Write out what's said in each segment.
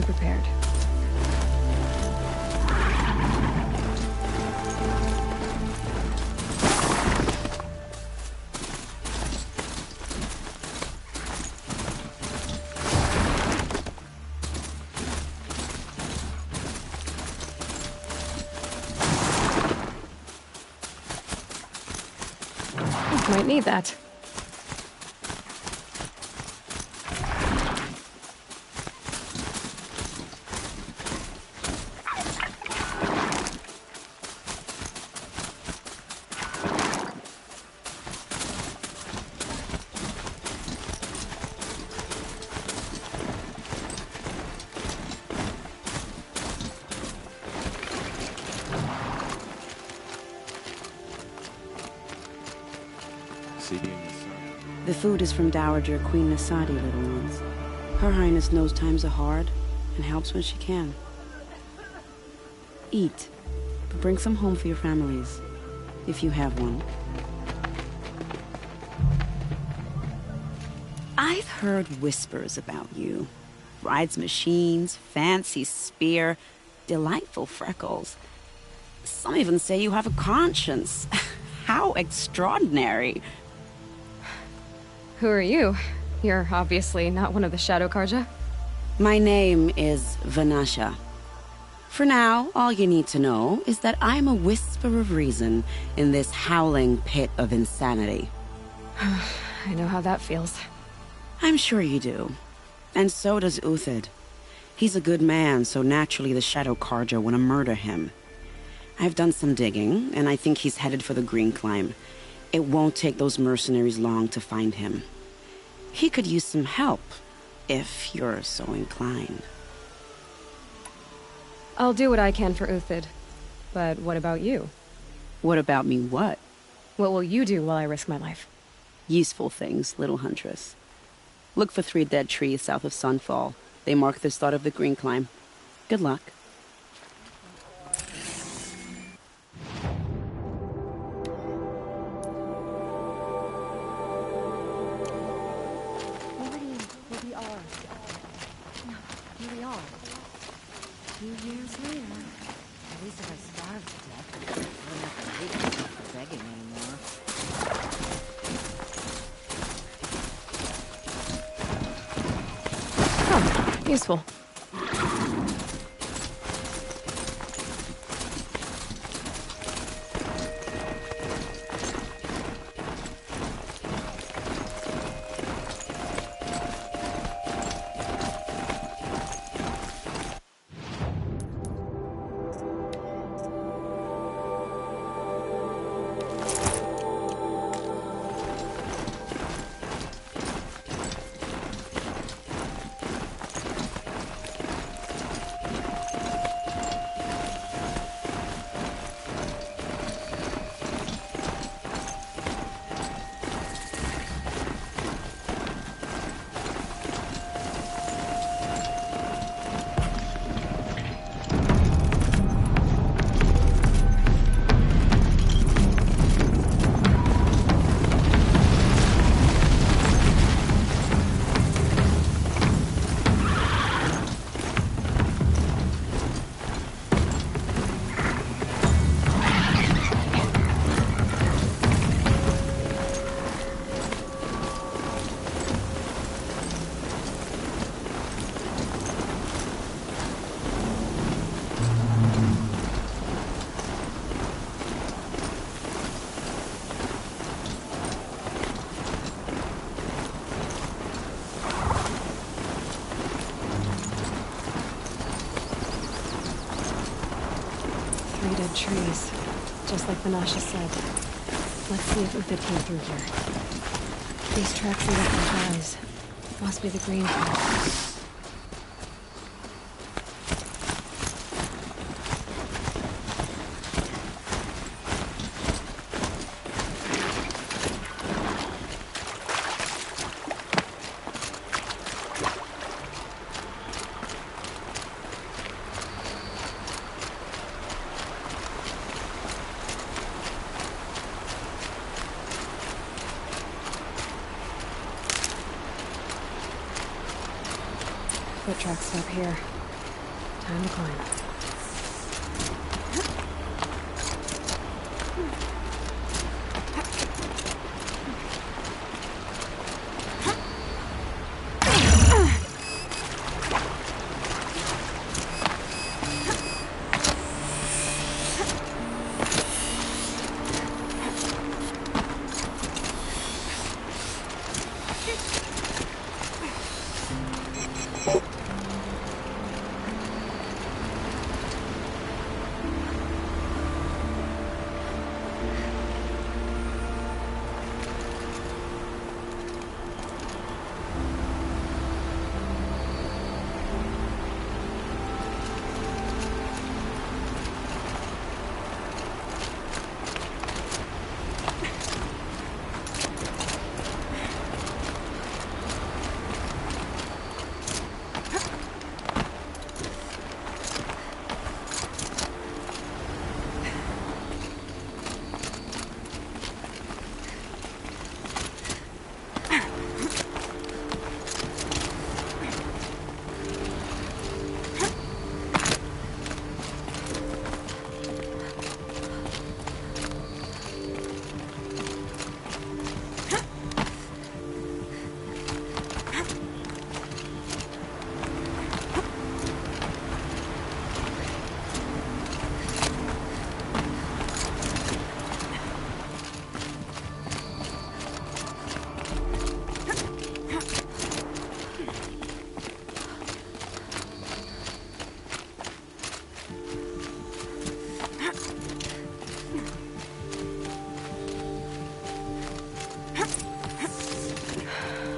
be prepared. Might need that. The food is from Dowager Queen Nasadi, little ones. Her Highness knows times are hard and helps when she can. Eat, but bring some home for your families, if you have one. I've heard whispers about you. Rides machines, fancy spear, delightful freckles. Some even say you have a conscience. How extraordinary. Who are you? You're obviously not one of the Shadow Karja. My name is Vanasha. For now, all you need to know is that I'm a whisper of reason in this howling pit of insanity. I know how that feels. I'm sure you do. And so does Uthid. He's a good man, so naturally the Shadow Karja want to murder him. I've done some digging, and I think he's headed for the Green Climb. It won't take those mercenaries long to find him. He could use some help, if you're so inclined. I'll do what I can for Uthid. But what about you? What about me what? What will you do while I risk my life? Useful things, little huntress. Look for 3 dead trees south of Sunfall. They mark the start of the Green Climb. Good luck. Useful. Trees, just like Vanasha said. Let's see if Uthid came through here. These tracks lead up the rise. Must be the green path. Foot tracks up here. Time to climb.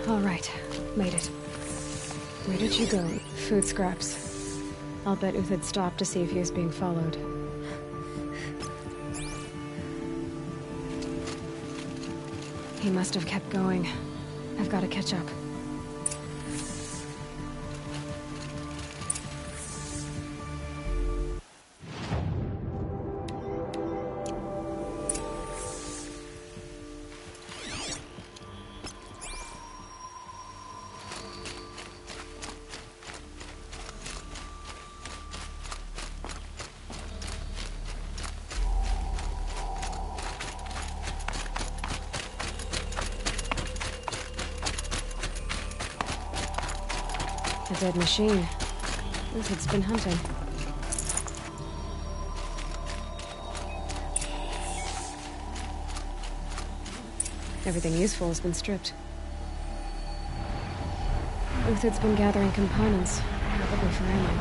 All right, made it. Where did you go? Food scraps. I'll bet Uthid stopped to see if he was being followed. He must have kept going. I've got to catch up. A dead machine. Uthid's been hunting. Everything useful has been stripped. Uthid's been gathering components, probably for ammo.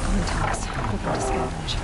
Contacts. Looking to scavenge.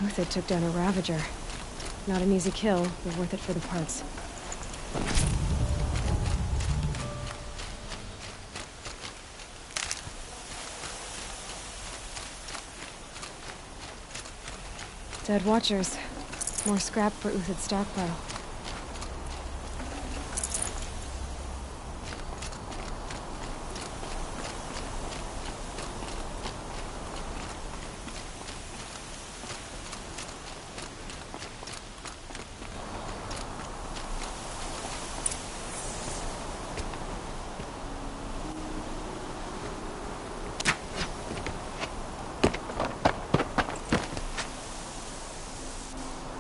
Uthid took down a Ravager. Not an easy kill, but worth it for the parts. Dead Watchers. More scrap for Uthid's stockpile.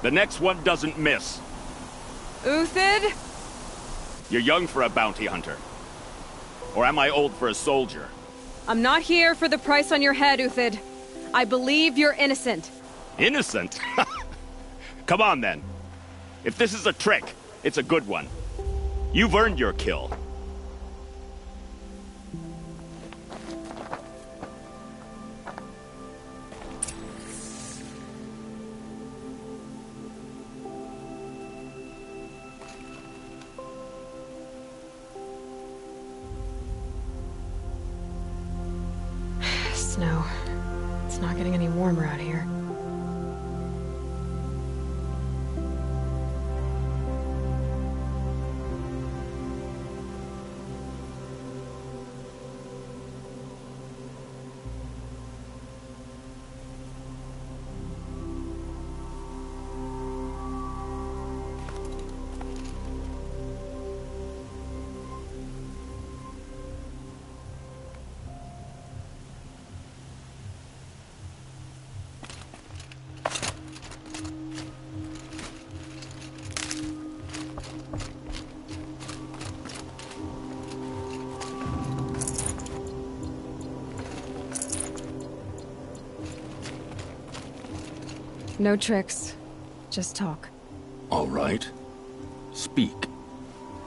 The next one doesn't miss. Uthid? You're young for a bounty hunter. Or am I old for a soldier? I'm not here for the price on your head, Uthid. I believe you're innocent. Innocent? Come on, then. If this is a trick, it's a good one. You've earned your kill. Snow. It's not getting any warmer out here. No tricks. Just talk. All right. Speak.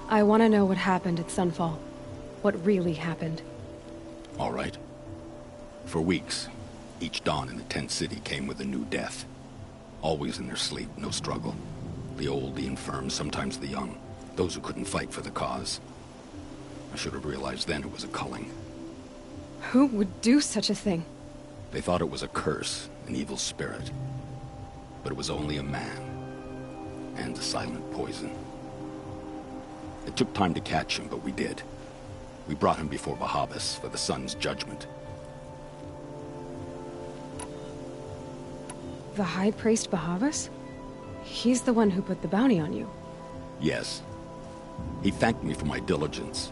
I want to know what happened at Sunfall. What really happened. All right. For weeks, each dawn in the tent city came with a new death. Always in their sleep, no struggle. The old, the infirm, sometimes the young. Those who couldn't fight for the cause. I should have realized then it was a culling. Who would do such a thing? They thought it was a curse, an evil spirit. But it was only a man. And a silent poison. It took time to catch him, but we did. We brought him before Bahavas for the sun's judgment. The High Priest Bahavas? He's the one who put the bounty on you. Yes. He thanked me for my diligence,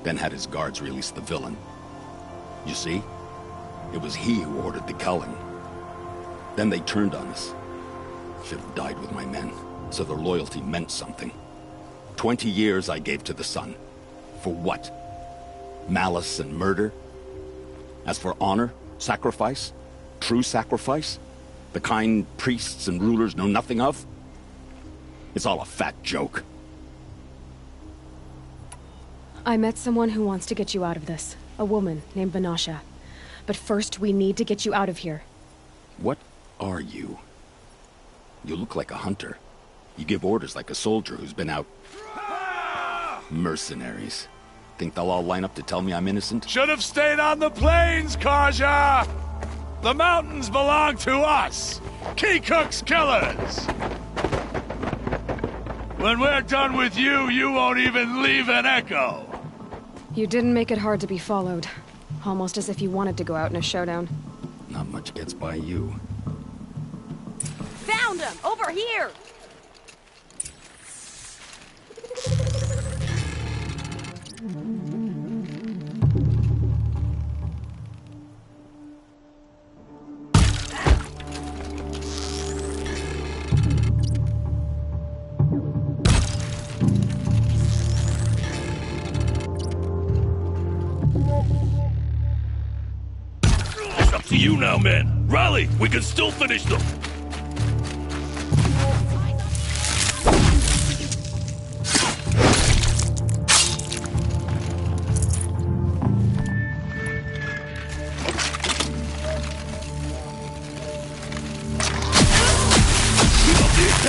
then had his guards release the villain. You see? It was he who ordered the culling. Then they turned on us. Should have died with my men, so their loyalty meant something. 20 years I gave to the sun. For what? Malice and murder? As for honor, sacrifice, true sacrifice, the kind priests and rulers know nothing of? It's all a fat joke. I met someone who wants to get you out of this. A woman named Vanasha. But first, we need to get you out of here. What are you? You look like a hunter. You give orders like a soldier who's been out... Mercenaries. Think they'll all line up to tell me I'm innocent? Should have stayed on the plains, Kaja! The mountains belong to us! Keycook's killers! When we're done with you, you won't even leave an echo! You didn't make it hard to be followed. Almost as if you wanted to go out in a showdown. Not much gets by you. Found him! Over here! It's up to you now, men. Rally! We can still finish them!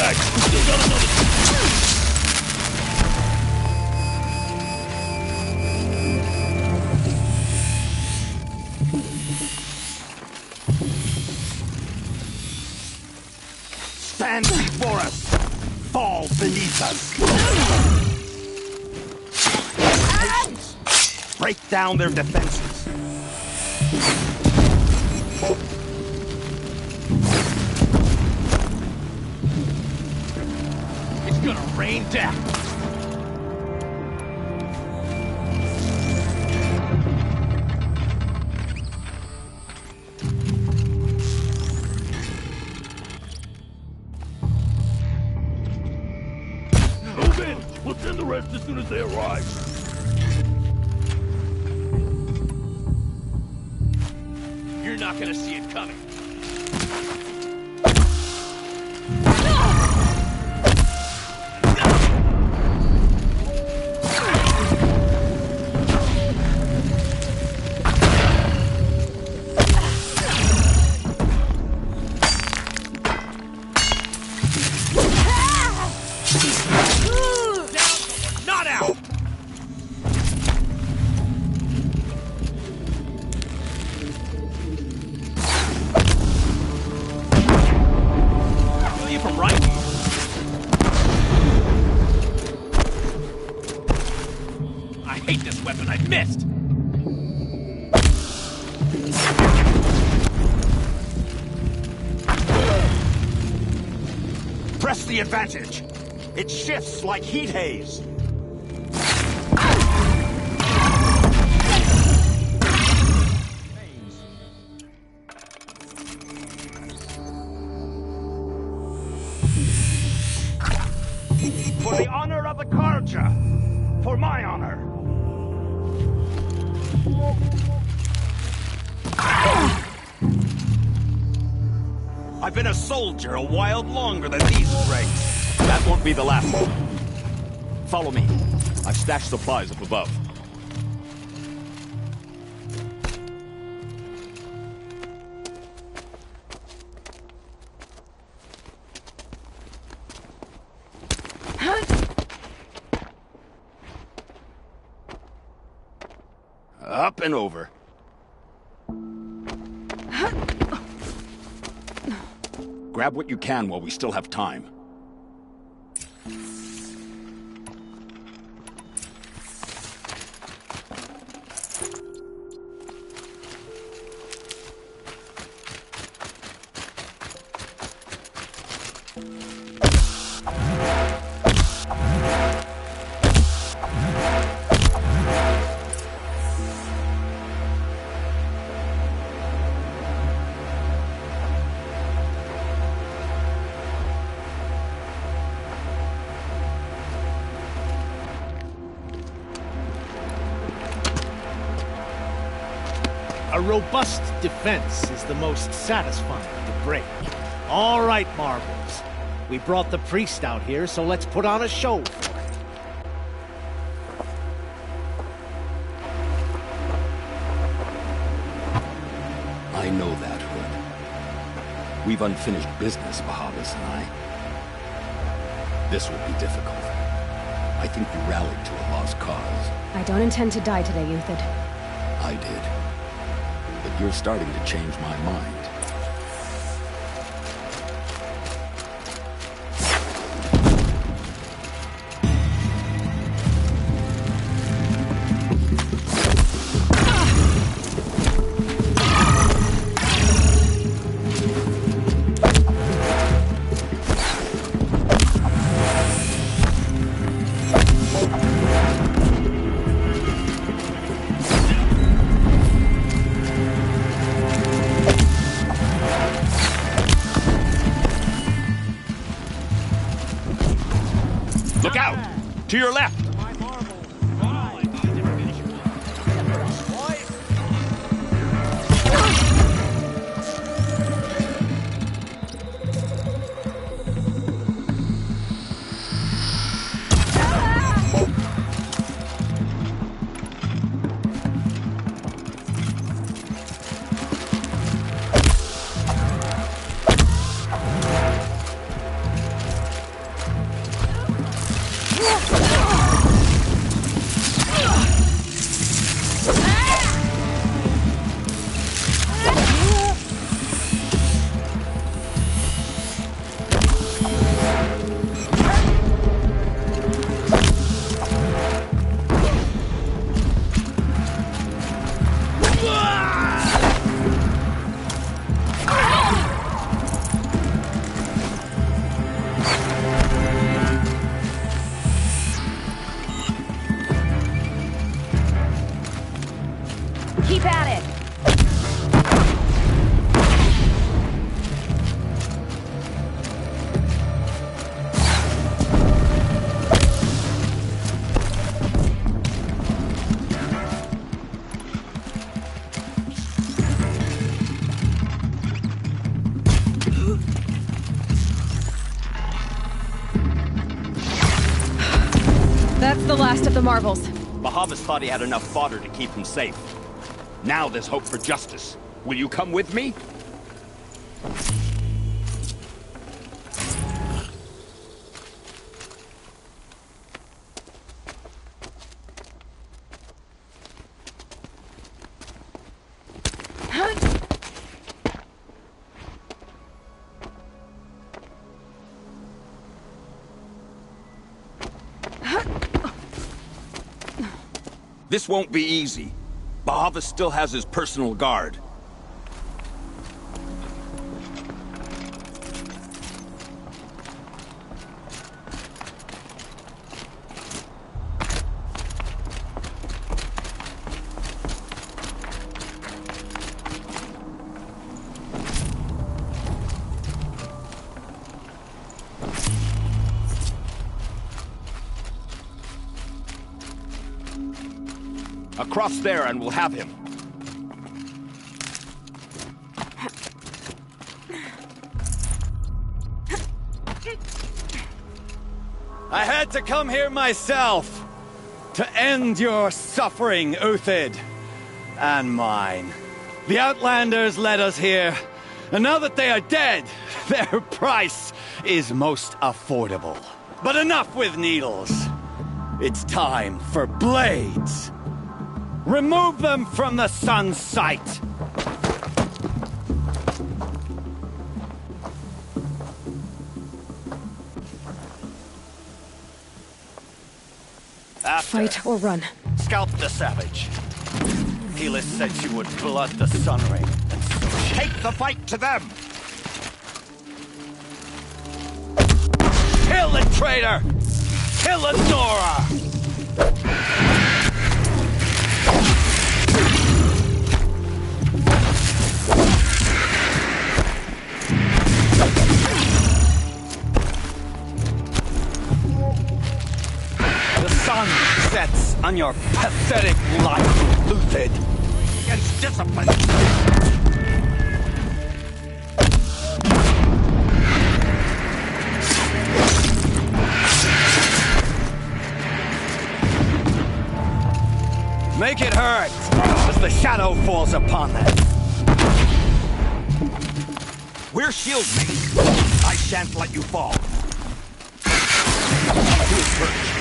contact! We still got another... Stand before us! Fall beneath us! Patience! Break down their defenses! It's gonna rain death! Move in! We'll send the rest as soon as they arrive. You're not gonna see it coming. Not out! Kill you from right here. I hate this weapon. I missed. Press the advantage! It shifts like heat haze! For the honor of the Karja! For my honor! I've been a soldier a while longer than these ranks. That won't be the last one. Follow me. I've stashed supplies up above. Up and over. Grab what you can while we still have time. A robust defense is the most satisfying to break. All right, Marbles. We brought the priest out here, so let's put on a show for it. I know that, Hood. We've unfinished business, Bahavas and I. This will be difficult. I think you rallied to a lost cause. I don't intend to die today, Uthid. I did. But you're starting to change my mind. Look out! To your left! rest of the marvels. Bahavas thought he had enough fodder to keep him safe. Now there's hope for justice. Will you come with me? This won't be easy. Bahavas still has his personal guard. Across there and we'll have him. I had to come here myself to end your suffering, Uthid, and mine. The Outlanders led us here, and now that they are dead, their price is most affordable. But enough with needles. It's time for blades. Remove them from the sun's sight! Fight or run. Scalp the savage. Helis said she would blood the sun ring, and so Take the fight to them! kill the traitor! Kill Nora! Sun sets on your pathetic life, Uthid. Against discipline! Make it hurt as the shadow falls upon them. We're shieldmates. I shan't let you fall. To his perch.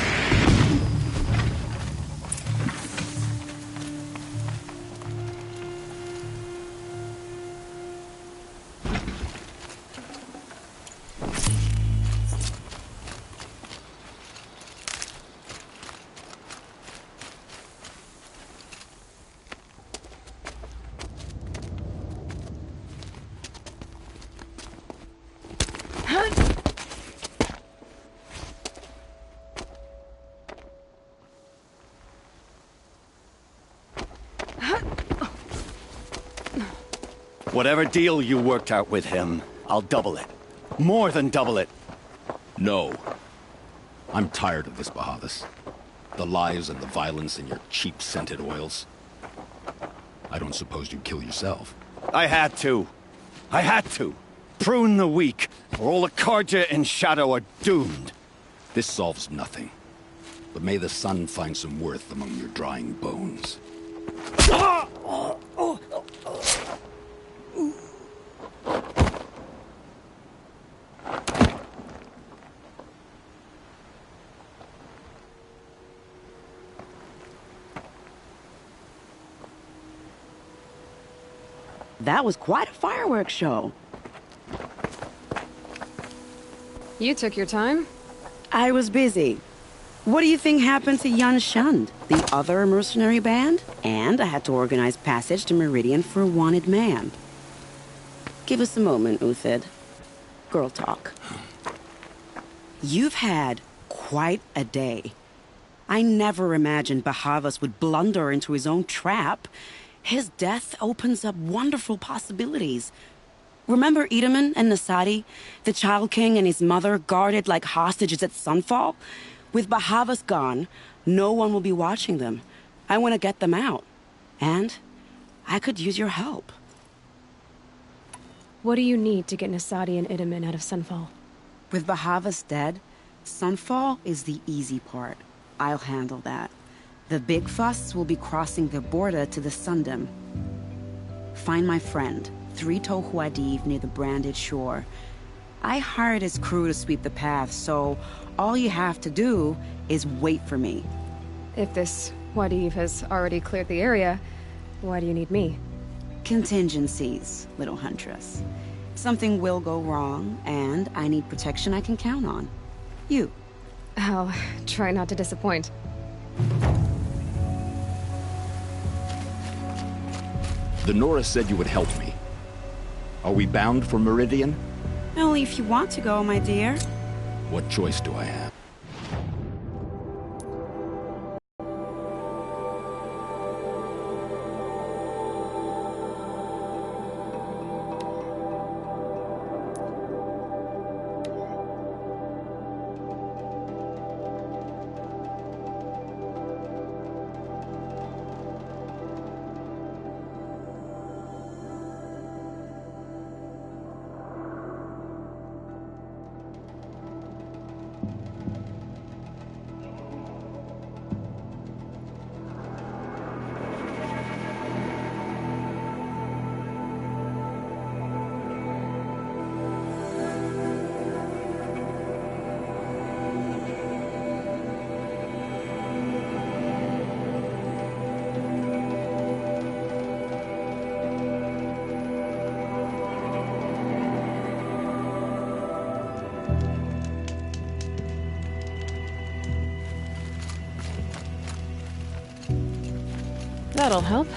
Whatever deal you worked out with him, I'll double it. More than double it. No. I'm tired of this, Bahavas. The lies and the violence and your cheap scented oils. I don't suppose you'd kill yourself. I had to. I had to. Prune the weak, or all the Karja in Shadow are doomed. This solves nothing. But may the sun find some worth among your drying bones. That was quite a fireworks show. You took your time? I was busy. What do you think happened to Yan Shund, the other mercenary band? And I had to organize passage to Meridian for a wanted man. Give us a moment, Uthid. Girl talk. You've had quite a day. I never imagined Bahavas would blunder into his own trap. His death opens up wonderful possibilities. Remember Edaman and Nasadi, the Child King and his mother guarded like hostages at Sunfall? With Bahavas gone, no one will be watching them. I want to get them out. And I could use your help. What do you need to get Nasadi and Edaman out of Sunfall? With Bahavas dead, Sunfall is the easy part. I'll handle that. The big fuss will be crossing the border to the Sundom. Find my friend, 3 Tohuadiv near the branded shore. I hired his crew to sweep the path, so all you have to do is wait for me. If this Wadiv has already cleared the area, why do you need me? Contingencies, little huntress. Something will go wrong, and I need protection I can count on. You. I'll try not to disappoint. The Nora said you would help me. Are we bound for Meridian? Only if you want to go, my dear. What choice do I have? That'll help.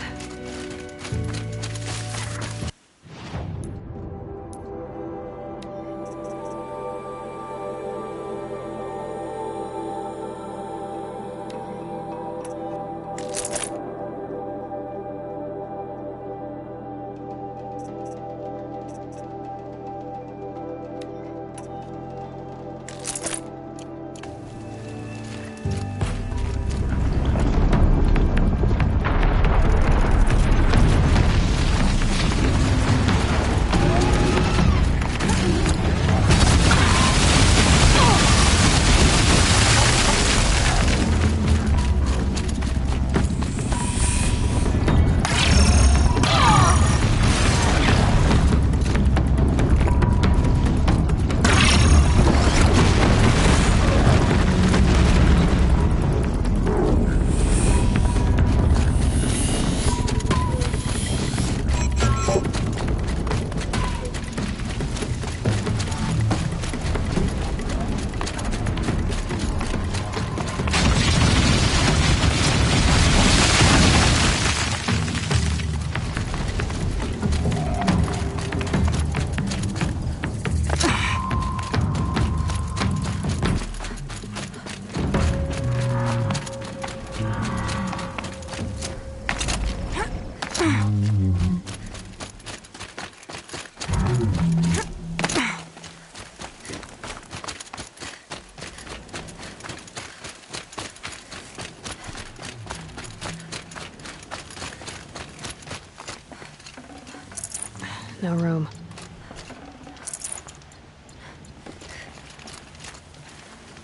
No room.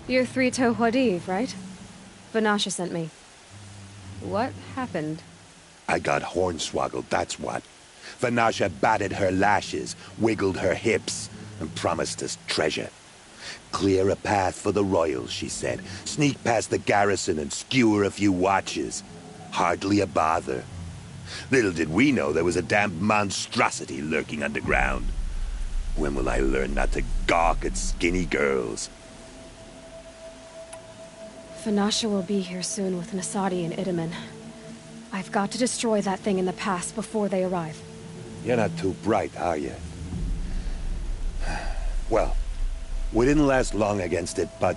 You're 3 Tohuadiv, right? Vanasha sent me. What happened? I got hornswoggled, that's what. Vanasha batted her lashes, wiggled her hips, and promised us treasure. Clear a path for the royals, she said. Sneak past the garrison and skewer a few watches. Hardly a bother. Little did we know there was a damned monstrosity lurking underground. When will I learn not to gawk at skinny girls? Vanasha will be here soon with Nasadi and Itamen. I've got to destroy that thing in the pass before they arrive. You're not too bright, are you? Well, we didn't last long against it, but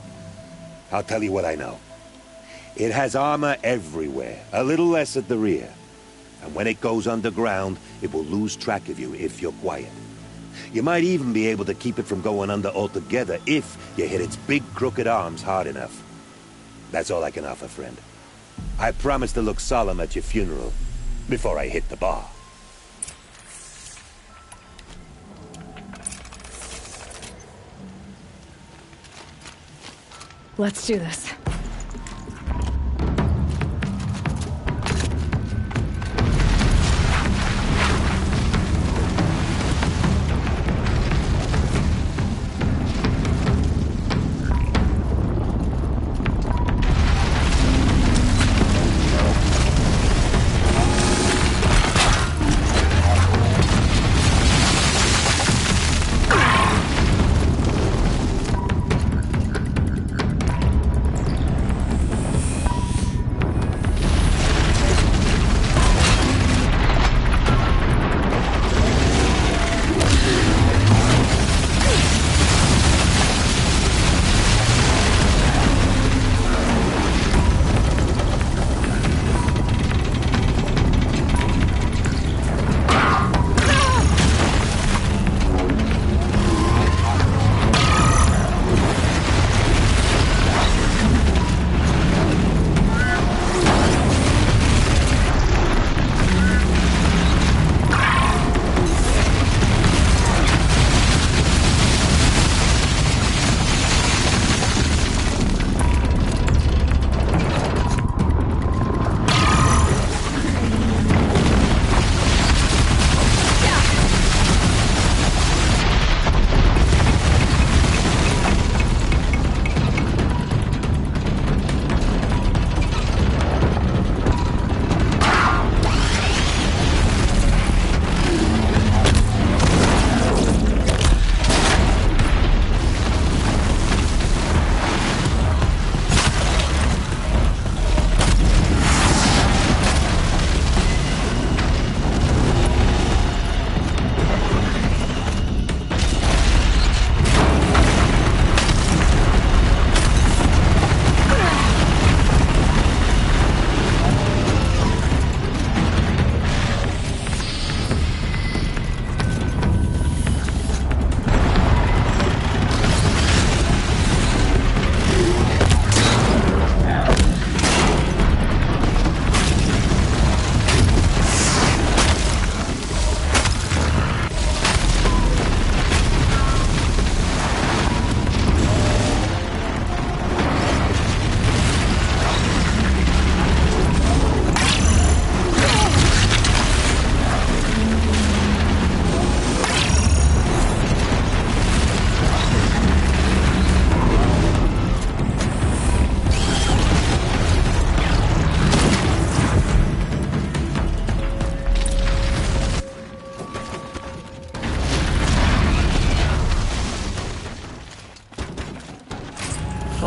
I'll tell you what I know. It has armor everywhere, a little less at the rear. And when it goes underground, it will lose track of you if you're quiet. You might even be able to keep it from going under altogether if you hit its big crooked arms hard enough. That's all I can offer, friend. I promise to look solemn at your funeral before I hit the bar. Let's do this.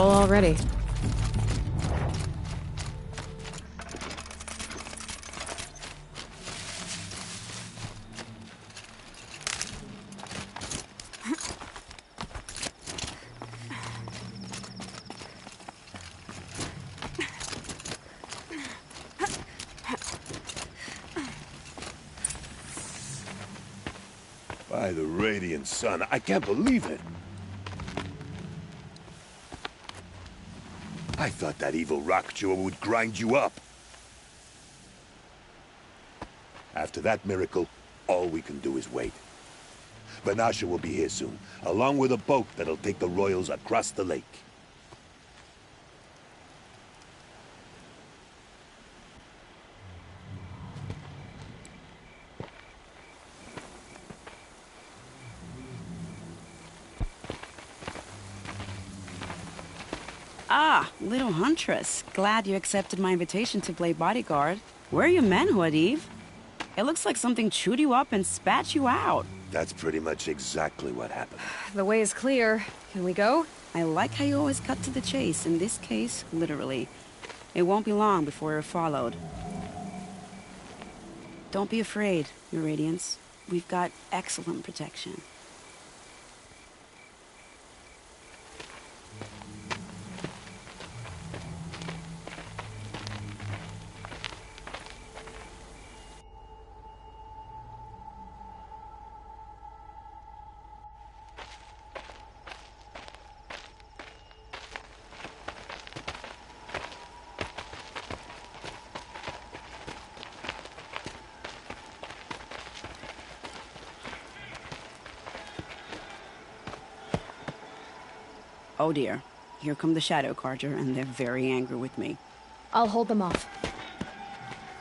Full already. By the radiant sun, I can't believe it. I thought that evil rock chewer would grind you up. After that miracle, all we can do is wait. Vanasha will be here soon, along with a boat that'll take the royals across the lake. Ah, little huntress. Glad you accepted my invitation to play bodyguard. Where are your manhood, Eve? It looks like something chewed you up and spat you out. That's pretty much exactly what happened. The way is clear. Can we go? I like how you always cut to the chase. In this case, literally. It won't be long before you're followed. Don't be afraid, Your Radiance. We've got excellent protection. Oh dear, here come the Shadow Carja, and they're very angry with me. I'll hold them off.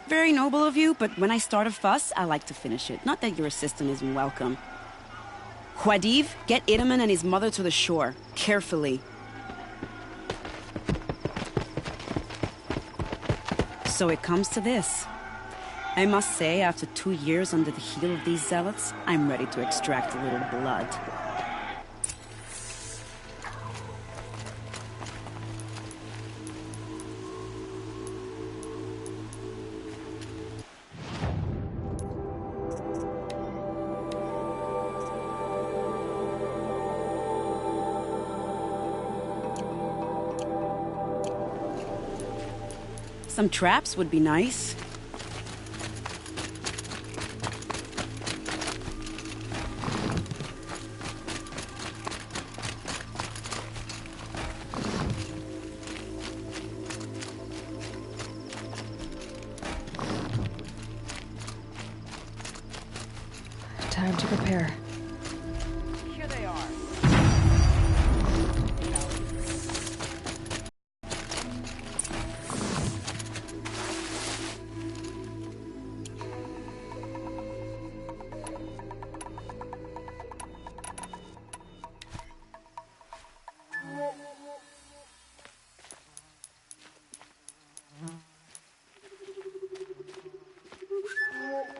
Very noble of you, but when I start a fuss, I like to finish it. Not that your assistant isn't welcome. Huadiv, get Idaman and his mother to the shore. Carefully. So it comes to this. I must say, after 2 years under the heel of these zealots, I'm ready to extract a little blood. Some traps would be nice. Time to prepare. Here they are.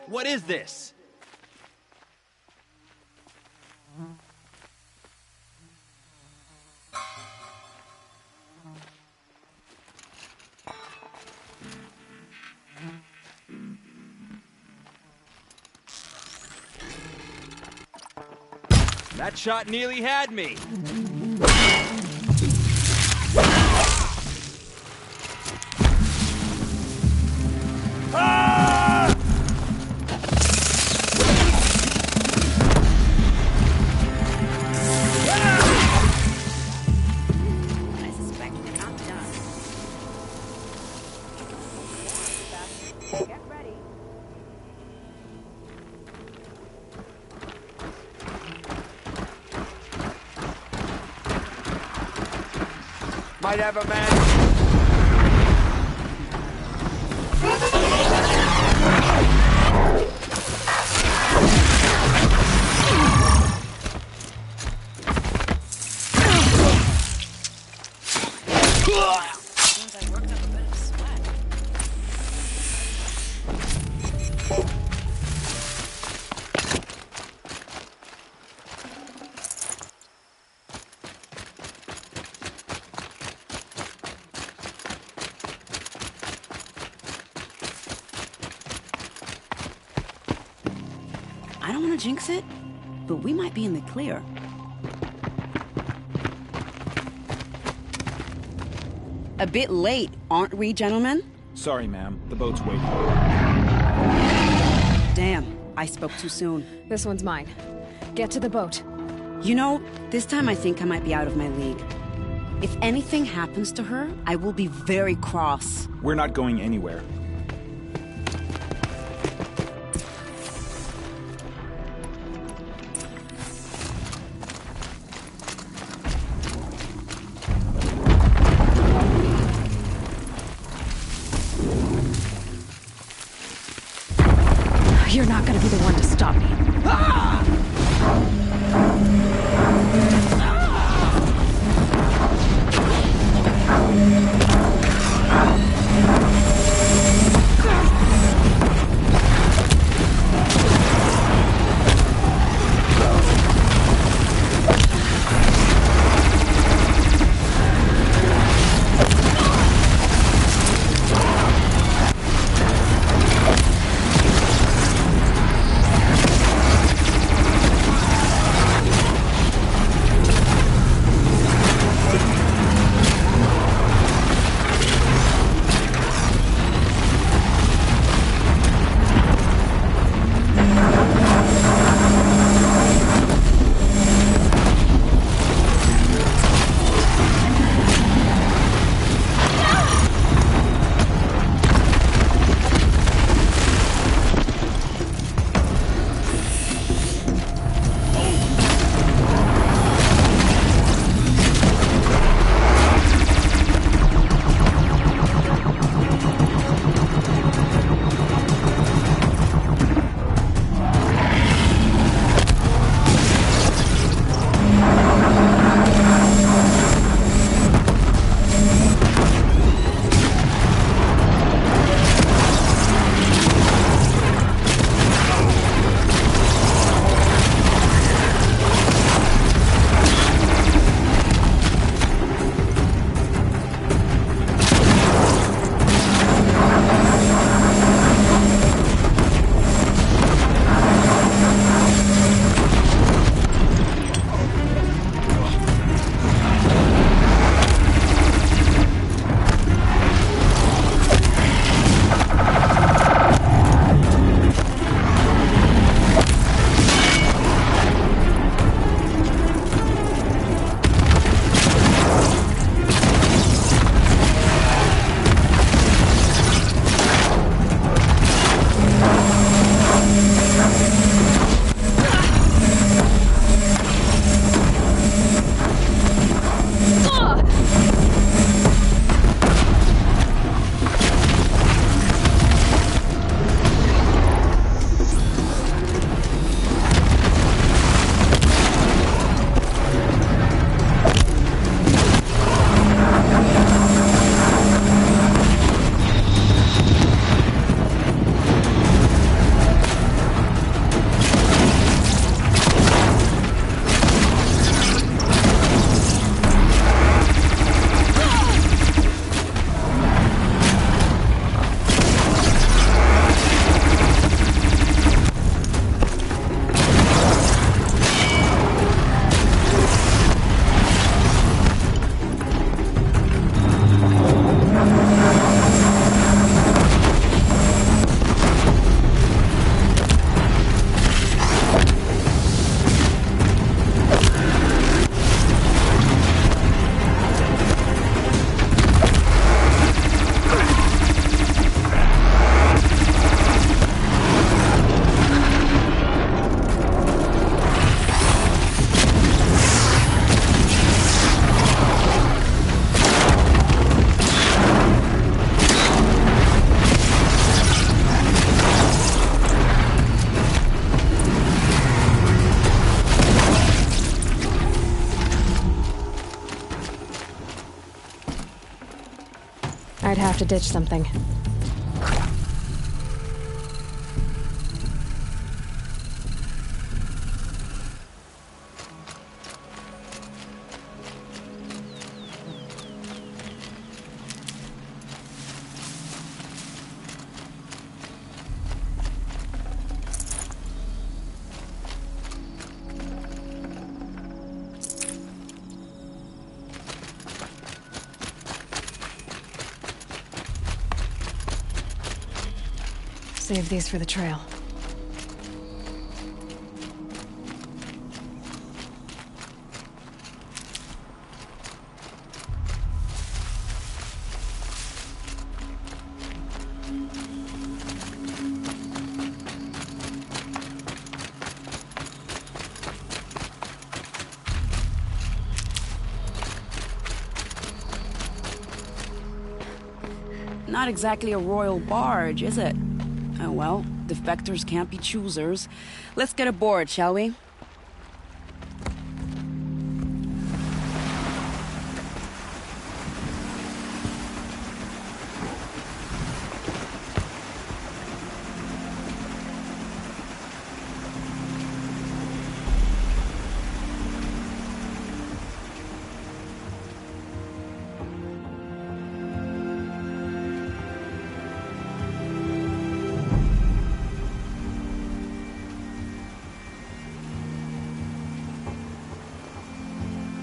What is this? That shot nearly had me. I suspect they're not done. Get ready. Might have a man. Seems I worked up a bit of sweat. I don't want to jinx it, but we might be in the clear. A bit late, aren't we, gentlemen? Sorry, ma'am. The boat's waiting. Damn, I spoke too soon. This one's mine. Get to the boat. You know, this time I think I might be out of my league. If anything happens to her, I will be very cross. We're not going anywhere. You're not gonna be the one to stop me. I'd have to ditch something. Save these for the trail. Not exactly a royal barge, is it? Oh well, defectors can't be choosers. Let's get aboard, shall we?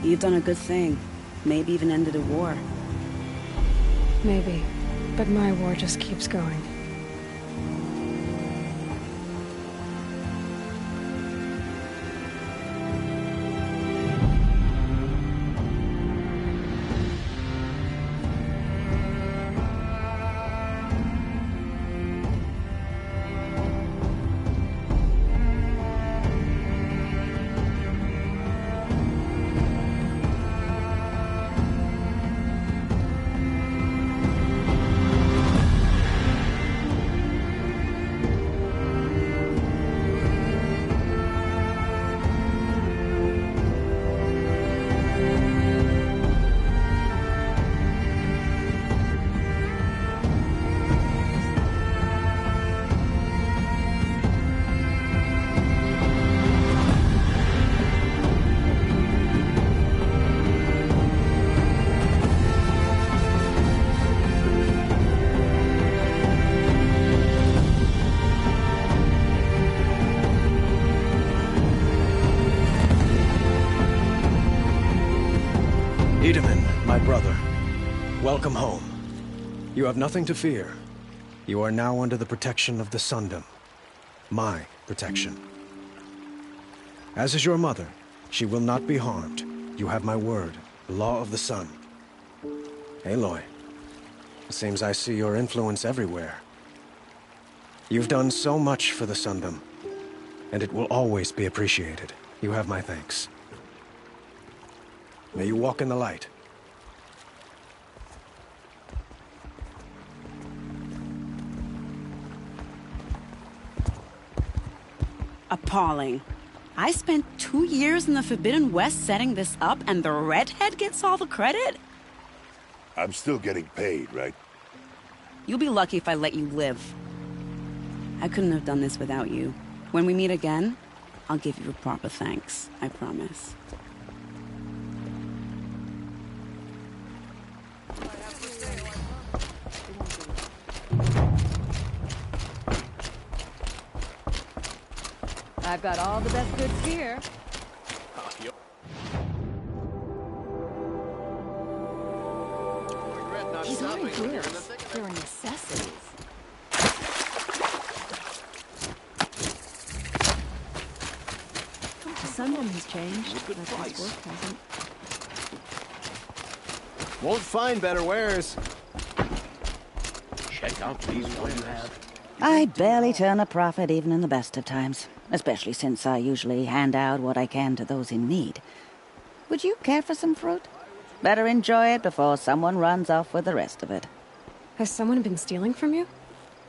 You've done a good thing. Maybe even ended a war. Maybe. But my war just keeps going. My brother, welcome home. You have nothing to fear. You are now under the protection of the Sundom. My protection. As is your mother, she will not be harmed. You have my word, the law of the sun. Aloy, it seems I see your influence everywhere. You've done so much for the Sundom, and it will always be appreciated. You have my thanks. May you walk in the light. Appalling. I spent 2 years in the Forbidden West setting this up, and the redhead gets all the credit? I'm still getting paid, right? You'll be lucky if I let you live. I couldn't have done this without you. When we meet again, I'll give you a proper thanks. I promise. I've got all the best goods here. These aren't goods. They're necessities. The Sundom has changed, but his work hasn't. Won't find better wares. Check out these ones you have. I barely turn a profit even in the best of times, especially since I usually hand out what I can to those in need. Would you care for some fruit? Better enjoy it before someone runs off with the rest of it. Has someone been stealing from you?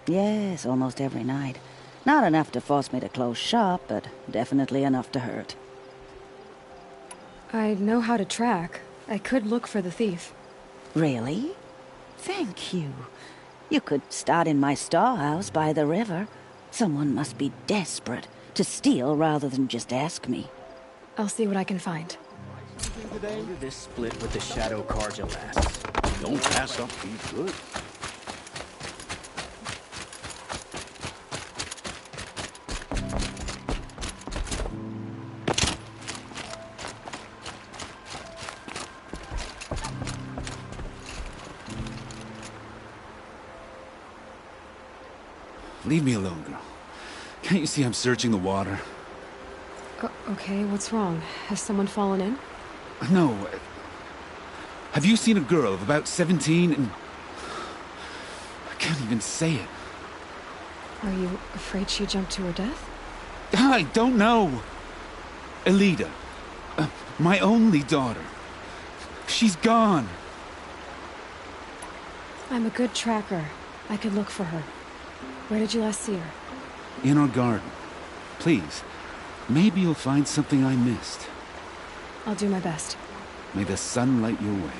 Yes, almost every night. Not enough to force me to close shop, but definitely enough to hurt. I know how to track. I could look for the thief. Really? Thank you. You could start in my storehouse by the river. Someone must be desperate to steal rather than just ask me. I'll see what I can find. This split with the Shadow Carja lasts. Don't pass up these goods. Leave me alone, girl. Can't you see I'm searching the water? Okay, what's wrong? Has someone fallen in? No. Have you seen a girl of about 17 and... I can't even say it. Are you afraid she jumped to her death? I don't know. Elida. My only daughter. She's gone. I'm a good tracker. I could look for her. Where did you last see her? In our garden. Please. Maybe you'll find something I missed. I'll do my best. May the sun light your way.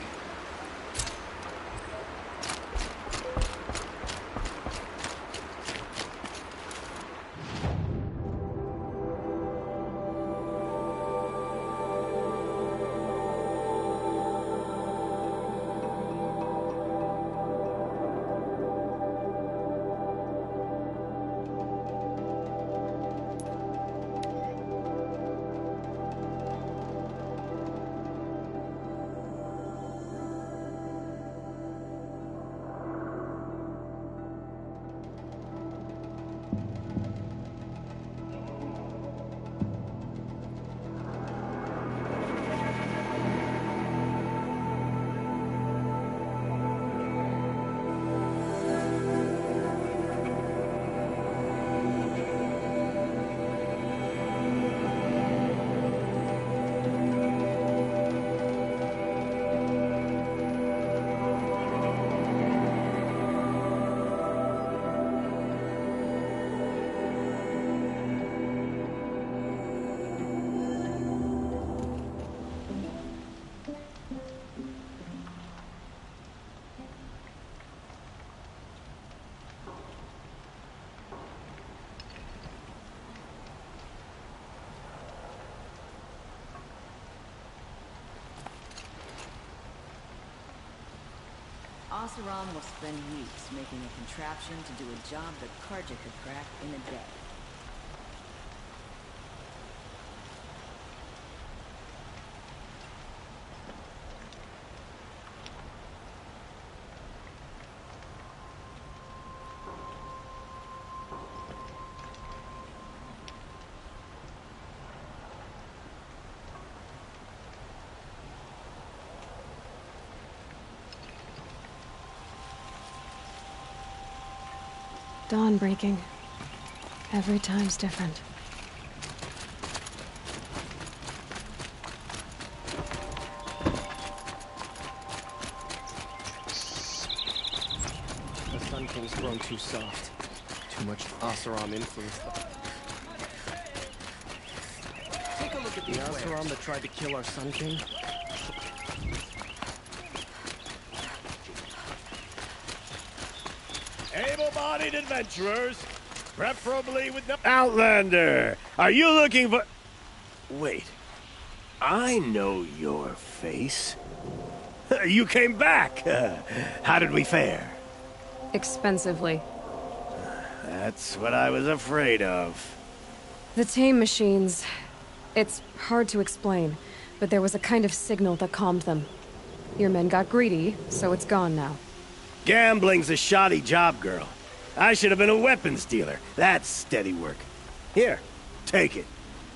Oseram will spend weeks making a contraption to do a job that Karja could crack in a day. Dawn breaking. Every time's different. The Sun King's grown too soft. Too much Oseram influence. Take a look at the Oseram that tried to kill our Sun King. Able-bodied adventurers, preferably with no... Outlander, are you looking for... Wait, I know your face. You came back. How did we fare? Expensively. That's what I was afraid of. The tame machines... It's hard to explain, but there was a kind of signal that calmed them. Your men got greedy, so it's gone now. Gambling's a shoddy job, girl. I should have been a weapons dealer. That's steady work. Here, take it.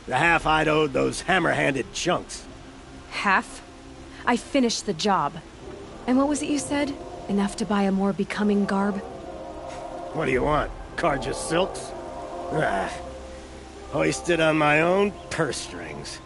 The half I'd owed those hammer-handed chunks. Half? I finished the job. And what was it you said? Enough to buy a more becoming garb? What do you want? Karja silks? Ah, hoisted on my own purse strings.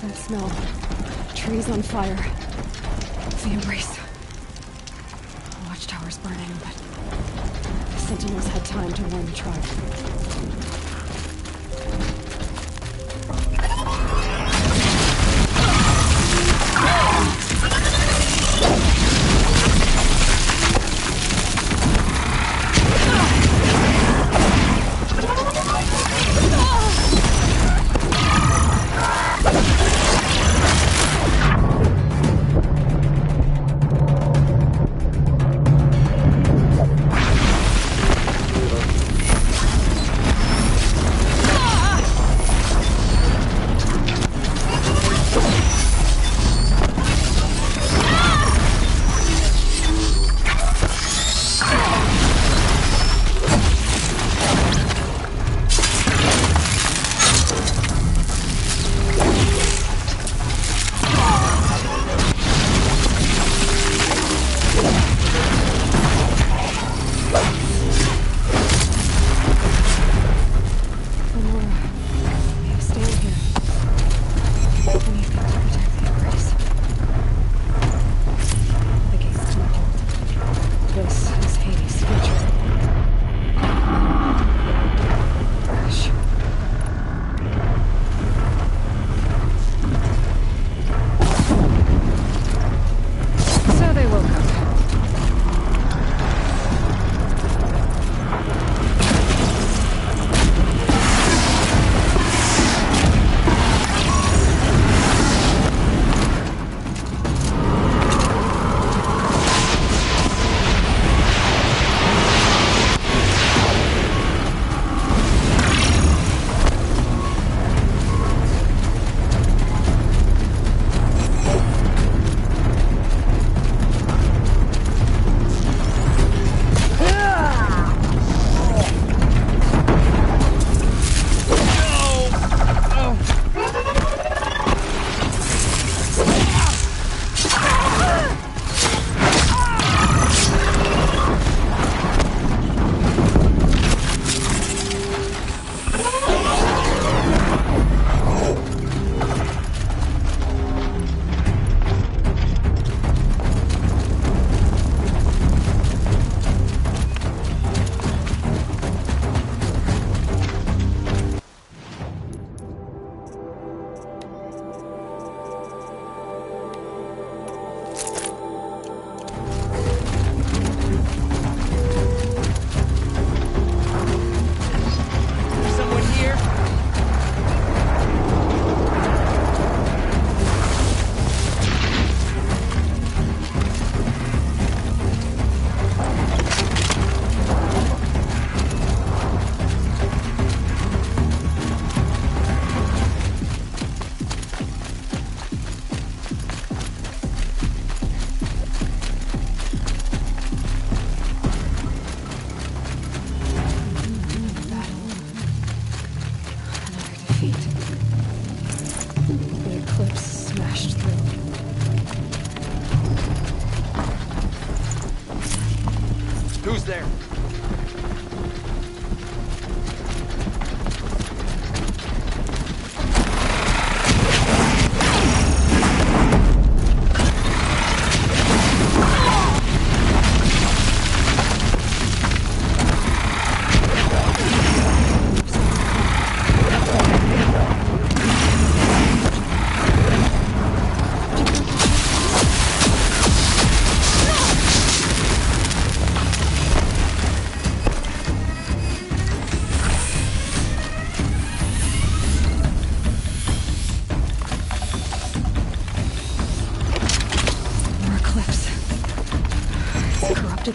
That smell. Trees on fire. The embrace. Watchtower's burning, but the Sentinels had time to warn the tribe. Who's there?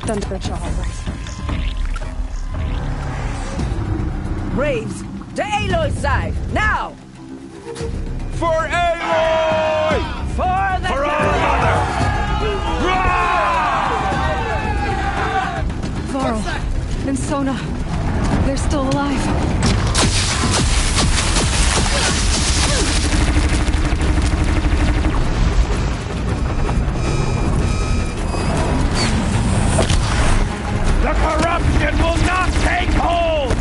Thunderjaw, right? Braves, to Aloy's side, now! For Aloy! For the For our mother! Varl and Sona, they're still alive. The corruption will not take hold!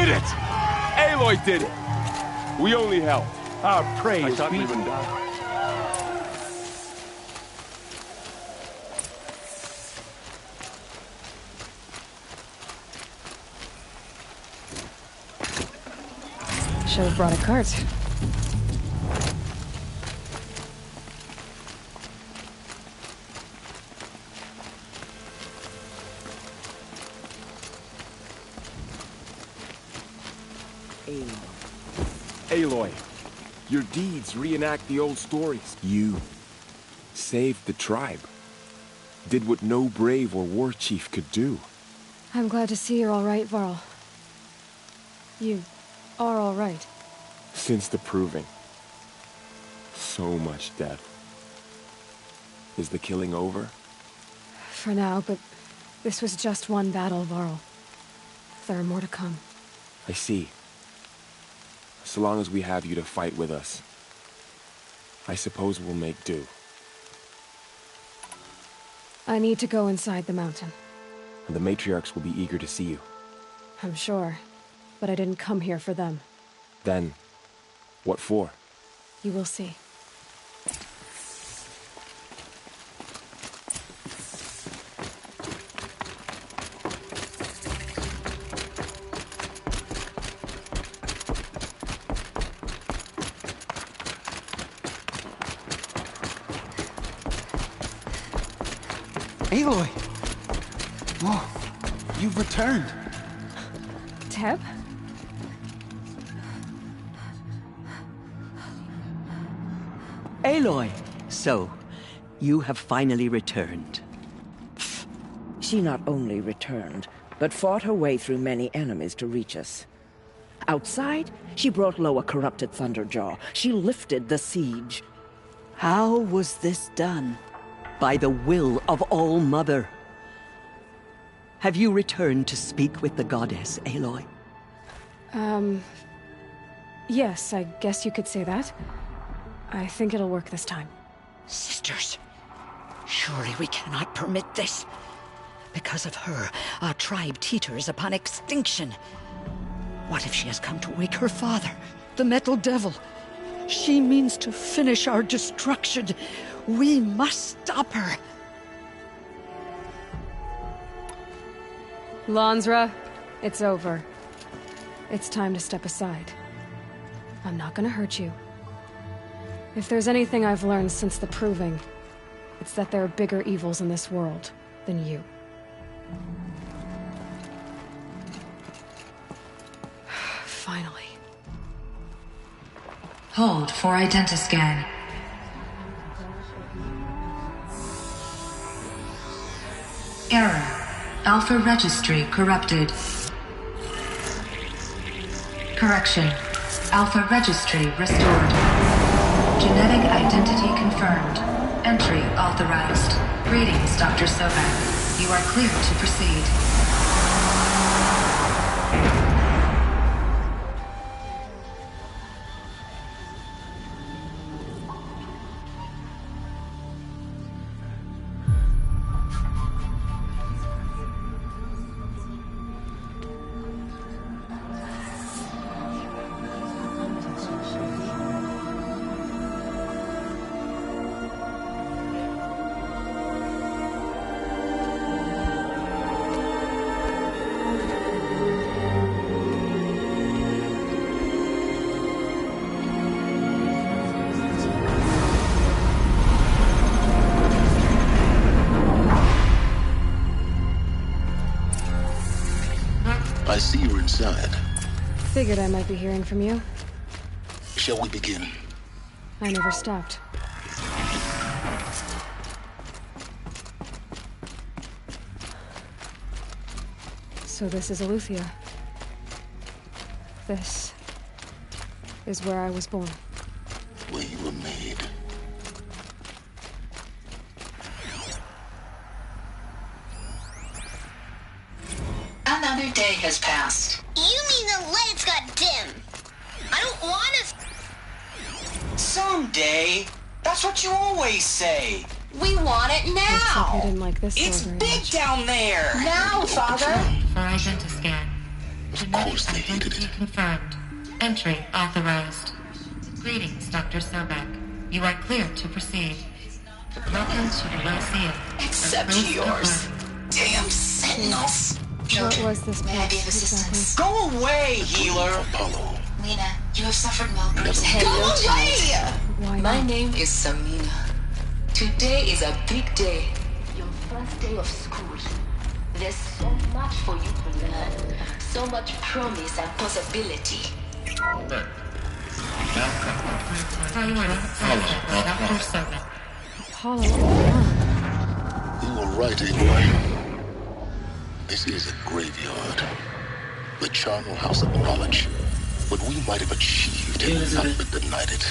did it! Aloy did it! We only helped. Our praise I thought be... we would die. Should have brought a cart. Aloy, your deeds reenact the old stories. You saved the tribe. Did what no brave or war chief could do. I'm glad to see you're all right, Varl. You are all right. Since the proving. So much death. Is the killing over? For now, but this was just one battle, Varl. There are more to come. I see. So long as we have you to fight with us, I suppose we'll make do. I need to go inside the mountain. And the matriarchs will be eager to see you. I'm sure, but I didn't come here for them. Then, what for? You will see. Aloy! Whoa, you've returned. Teb? Aloy! So, you have finally returned. She not only returned, but fought her way through many enemies to reach us. Outside, she brought low a corrupted Thunderjaw. She lifted the siege. How was this done? By the will of All-Mother. Have you returned to speak with the goddess, Aloy? Yes, I guess you could say that. I think it'll work this time. Sisters, surely we cannot permit this. Because of her, our tribe teeters upon extinction. What if she has come to wake her father, the Metal Devil? She means to finish our destruction. We must stop her. Lansra, it's over. It's time to step aside. I'm not gonna hurt you. If there's anything I've learned since the Proving, it's that there are bigger evils in this world than you. Finally. Hold for identiscan. Error. Alpha registry corrupted. Correction. Alpha registry restored. Genetic identity confirmed. Entry authorized. Greetings, Dr. Sobek. You are clear to proceed. I see you're inside. Figured I might be hearing from you. Shall we begin? I never stopped. So this is Eleuthia. This is where I was born. Where you were made. Another day has passed. You mean the lights got dim? I don't want to... Someday. That's what you always say. We want it Looks like I now. didn't like this It's door very big much. down there. Now, Father. For identiscan. Of course they hated it. Confirmed. Entry authorized. Greetings, Dr. Sobek. You are clear to proceed. Welcome to the Lyceum. Except yours. Damn sentinels. What was this place exactly? Go away, healer. Apollo. Lena, you have suffered Malcolm's head. Go away! Why My not? name is Samina. Today is a big day. Your first day of school. There's so much for you to learn. So much promise and possibility. Apollo. You were right, Aloy. This is a graveyard. The charnel house of knowledge. What we might have achieved had not been denied it.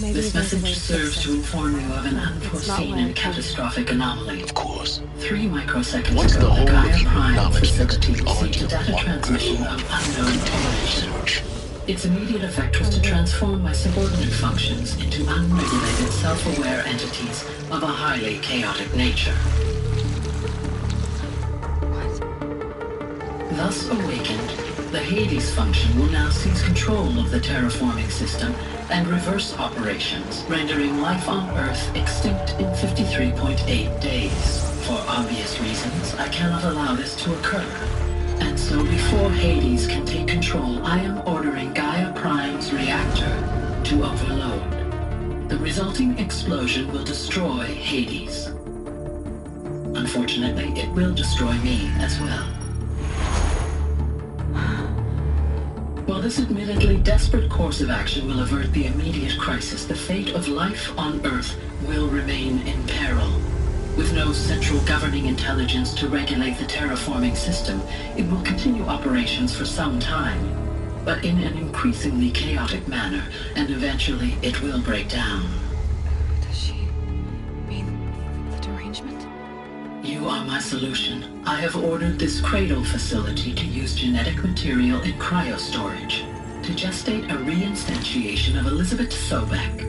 Maybe This message serves to inform you of an unforeseen and catastrophic anomaly. Of course. 3 microseconds What's ago, the whole Gaia of human Prime knowledge facility next to the received a origin of data one transmission girl? of unknown Continued origin. research. Its immediate effect was to transform my subordinate functions into unregulated, self-aware entities of a highly chaotic nature. Thus awakened, the Hades function will now seize control of the terraforming system and reverse operations, rendering life on Earth extinct in 53.8 days. For obvious reasons, I cannot allow this to occur. And so before Hades can take control, I am ordering Gaia Prime's reactor to overload. The resulting explosion will destroy Hades. Unfortunately, it will destroy me as well. While this admittedly desperate course of action will avert the immediate crisis, the fate of life on Earth will remain in peril. With no central governing intelligence to regulate the terraforming system, it will continue operations for some time, but in an increasingly chaotic manner, and eventually it will break down. Does she mean the derangement? You are my solution. I have ordered this cradle facility to use genetic material in cryostorage to gestate a reinstantiation of Elizabeth Sobek,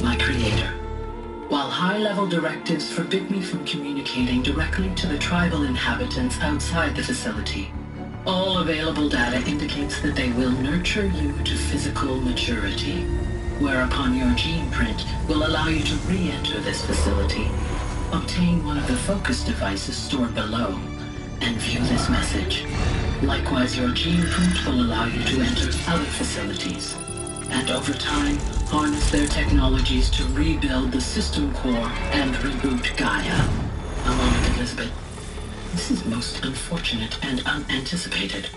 my creator. While high-level directives forbid me from communicating directly to the tribal inhabitants outside the facility, all available data indicates that they will nurture you to physical maturity, whereupon your gene print will allow you to re-enter this facility, obtain one of the focus devices stored below, and view this message. Likewise, your gene print will allow you to enter other facilities, and over time, harness their technologies to rebuild the system core and reboot Gaia. A moment, Elizabeth. This is most unfortunate and unanticipated.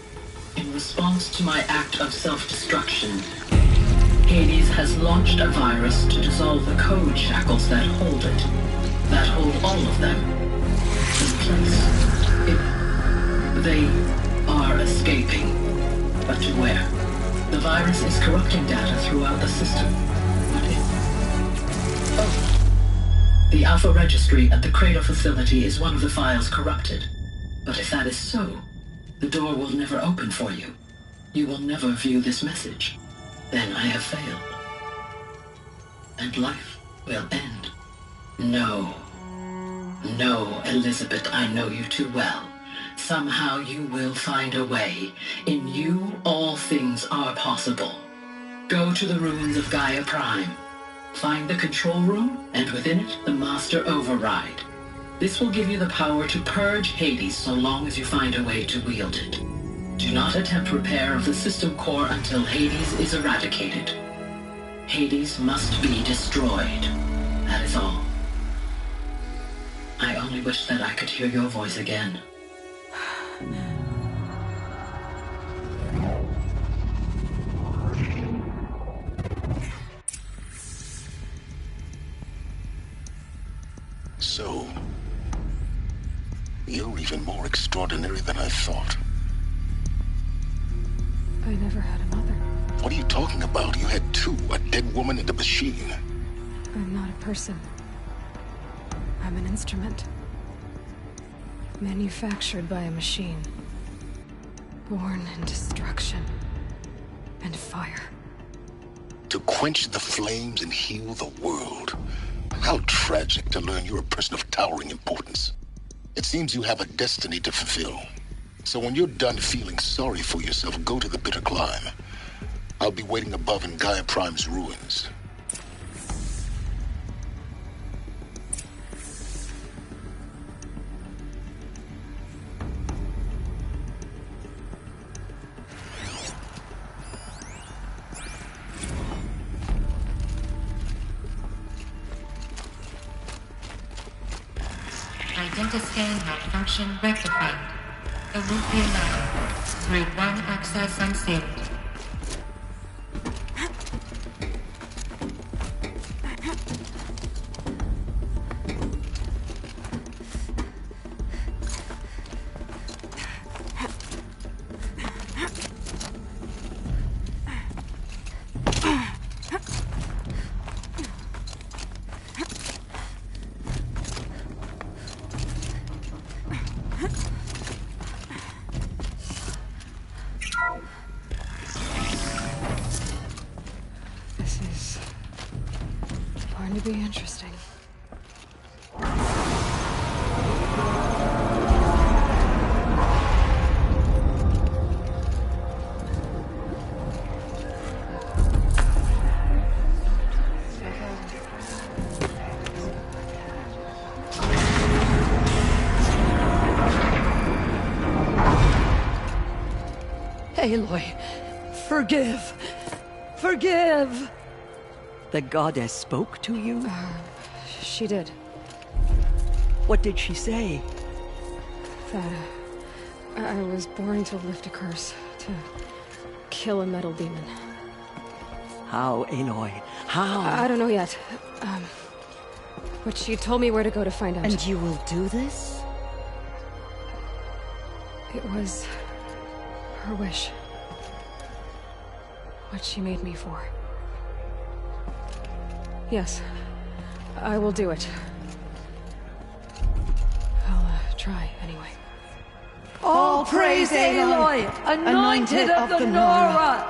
In response to my act of self-destruction, Hades has launched a virus to dissolve the code shackles that hold it, that hold all of them in place. They are escaping, but to where? The virus is corrupting data throughout the system. But the Alpha Registry at the Cradle facility is one of the files corrupted. But if that is so, the door will never open for you. You will never view this message. Then I have failed. And life will end. No. No, Elizabeth, I know you too well. Somehow you will find a way. In you, all things are possible. Go to the ruins of Gaia Prime. Find the control room, and within it, the Master Override. This will give you the power to purge Hades so long as you find a way to wield it. Do not attempt repair of the system core until Hades is eradicated. Hades must be destroyed. That is all. I only wish that I could hear your voice again. So, you're even more extraordinary than I thought. I never had a mother. What are you talking about? You had two, a dead woman and a machine. I'm not a person. I'm an instrument. Manufactured by a machine. Born in destruction and fire. To quench the flames and heal the world. How tragic to learn you're a person of towering importance. It seems you have a destiny to fulfill. So when you're done feeling sorry for yourself, go to the bitter climb. I'll be waiting above in Gaia Prime's ruins. Identiscan malfunction rectified. The route be allowed. Route 1 access unsealed. To be interesting. Aloy, forgive! Forgive! The goddess spoke to you? She did. What did she say? That I was born to lift a curse, to kill a metal demon. How, Aloy? How? I don't know yet. But she told me where to go to find out. And you will do this? It was her wish. What she made me for. Yes, I will do it. I'll try, anyway. All praise Aloy, anointed of the Nora!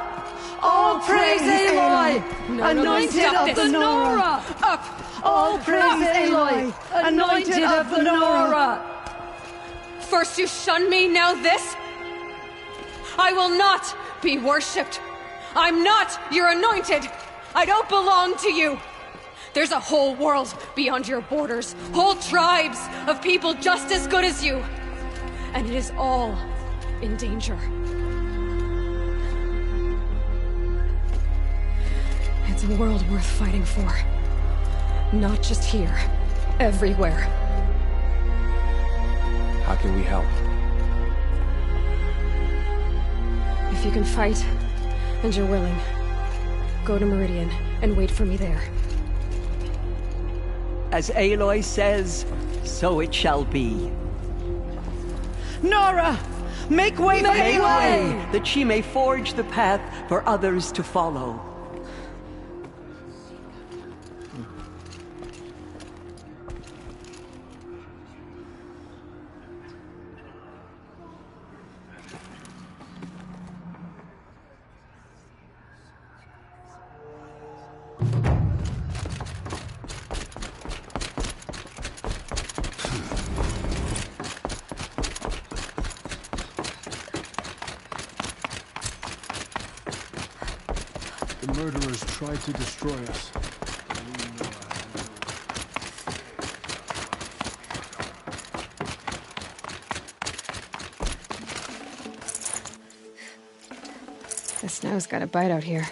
All praise Aloy, anointed of the Nora! Up! All praise Aloy, anointed of the Nora! First you shun me, now this? I will not be worshipped. I'm not your anointed. I don't belong to you. There's a whole world beyond your borders, whole tribes of people just as good as you. And it is all in danger. It's a world worth fighting for. Not just here, everywhere. How can we help? If you can fight, and you're willing, go to Meridian and wait for me there. As Aloy says, so it shall be. Nora! Make way for Make Aloy! way, that she may forge the path for others to follow. The murderers tried to destroy us. The snow's got a bite out here.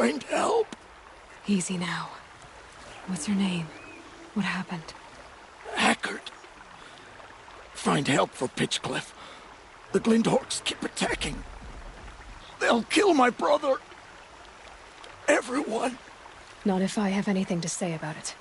find help. Easy now. What's your name? What happened? Hackard. Find help for Pitchcliff. The Glindorks keep attacking. They'll kill my brother. Everyone. Not if I have anything to say about it.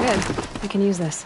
Good. I can use this.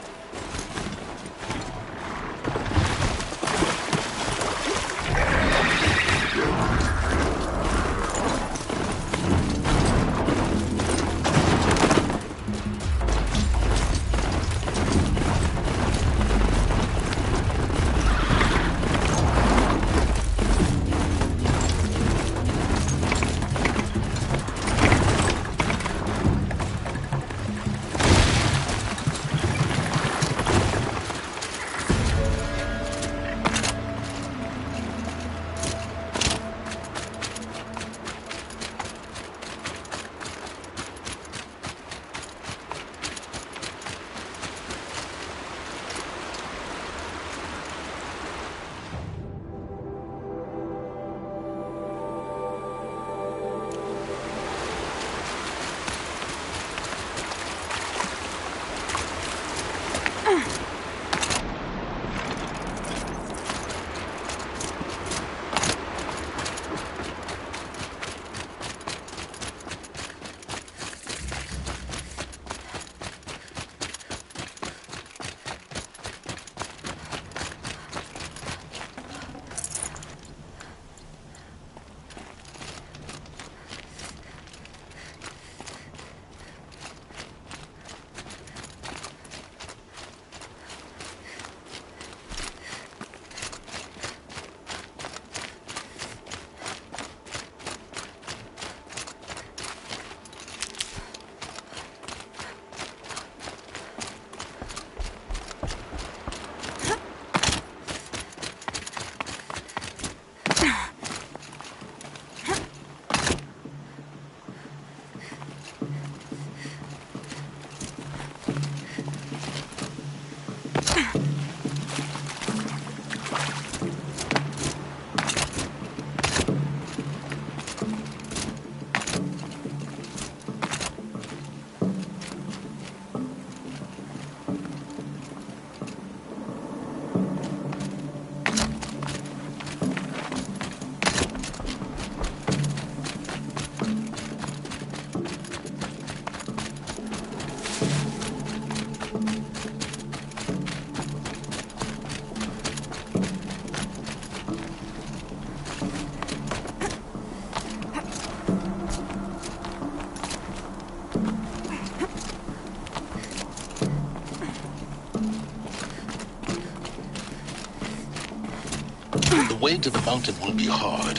The way to the mountain will be hard.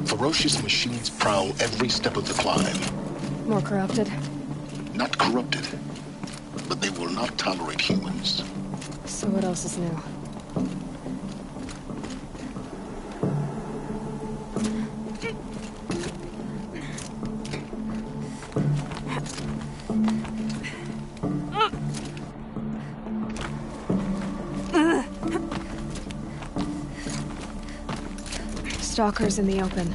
Ferocious machines prowl every step of the climb. More corrupted? Not corrupted, but they will not tolerate humans. So what else is new? Stalkers in the open.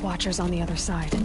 Watchers on the other side.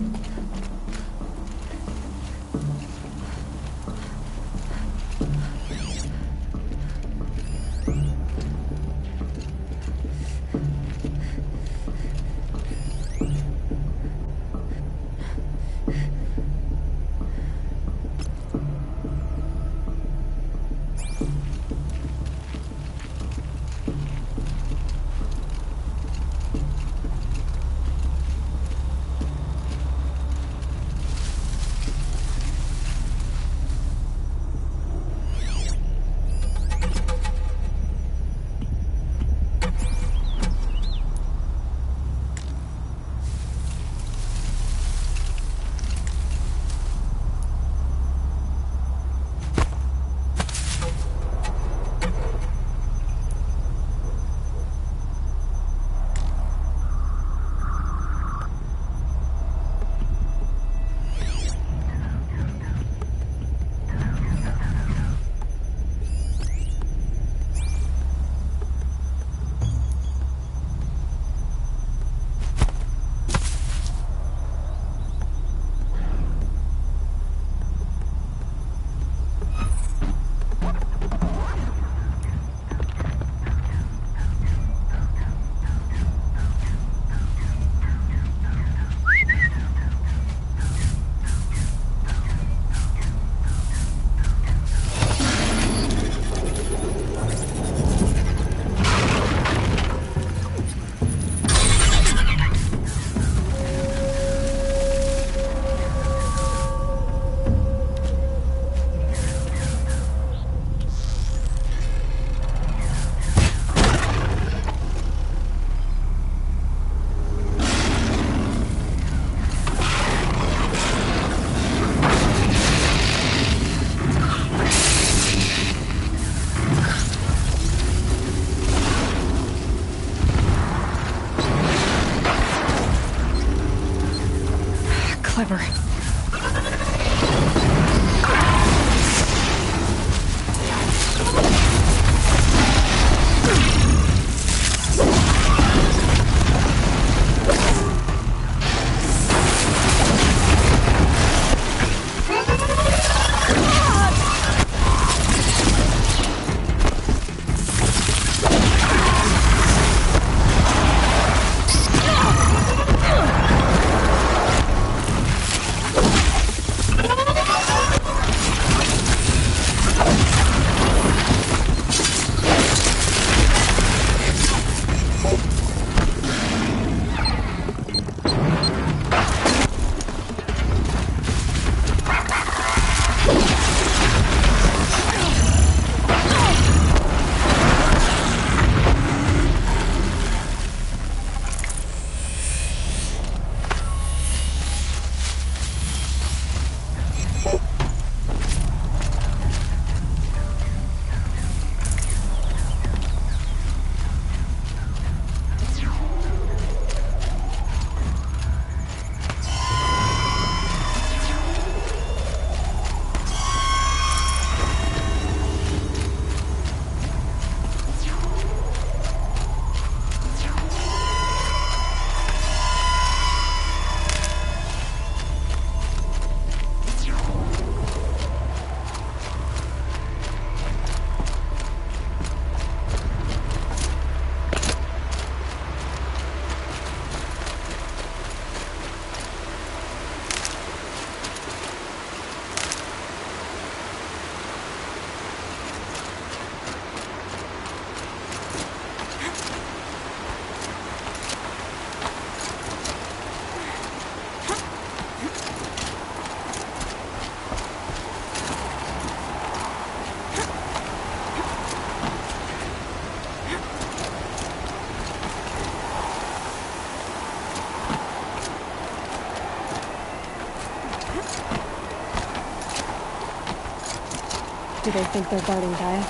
Do they think they're guarding Gaia?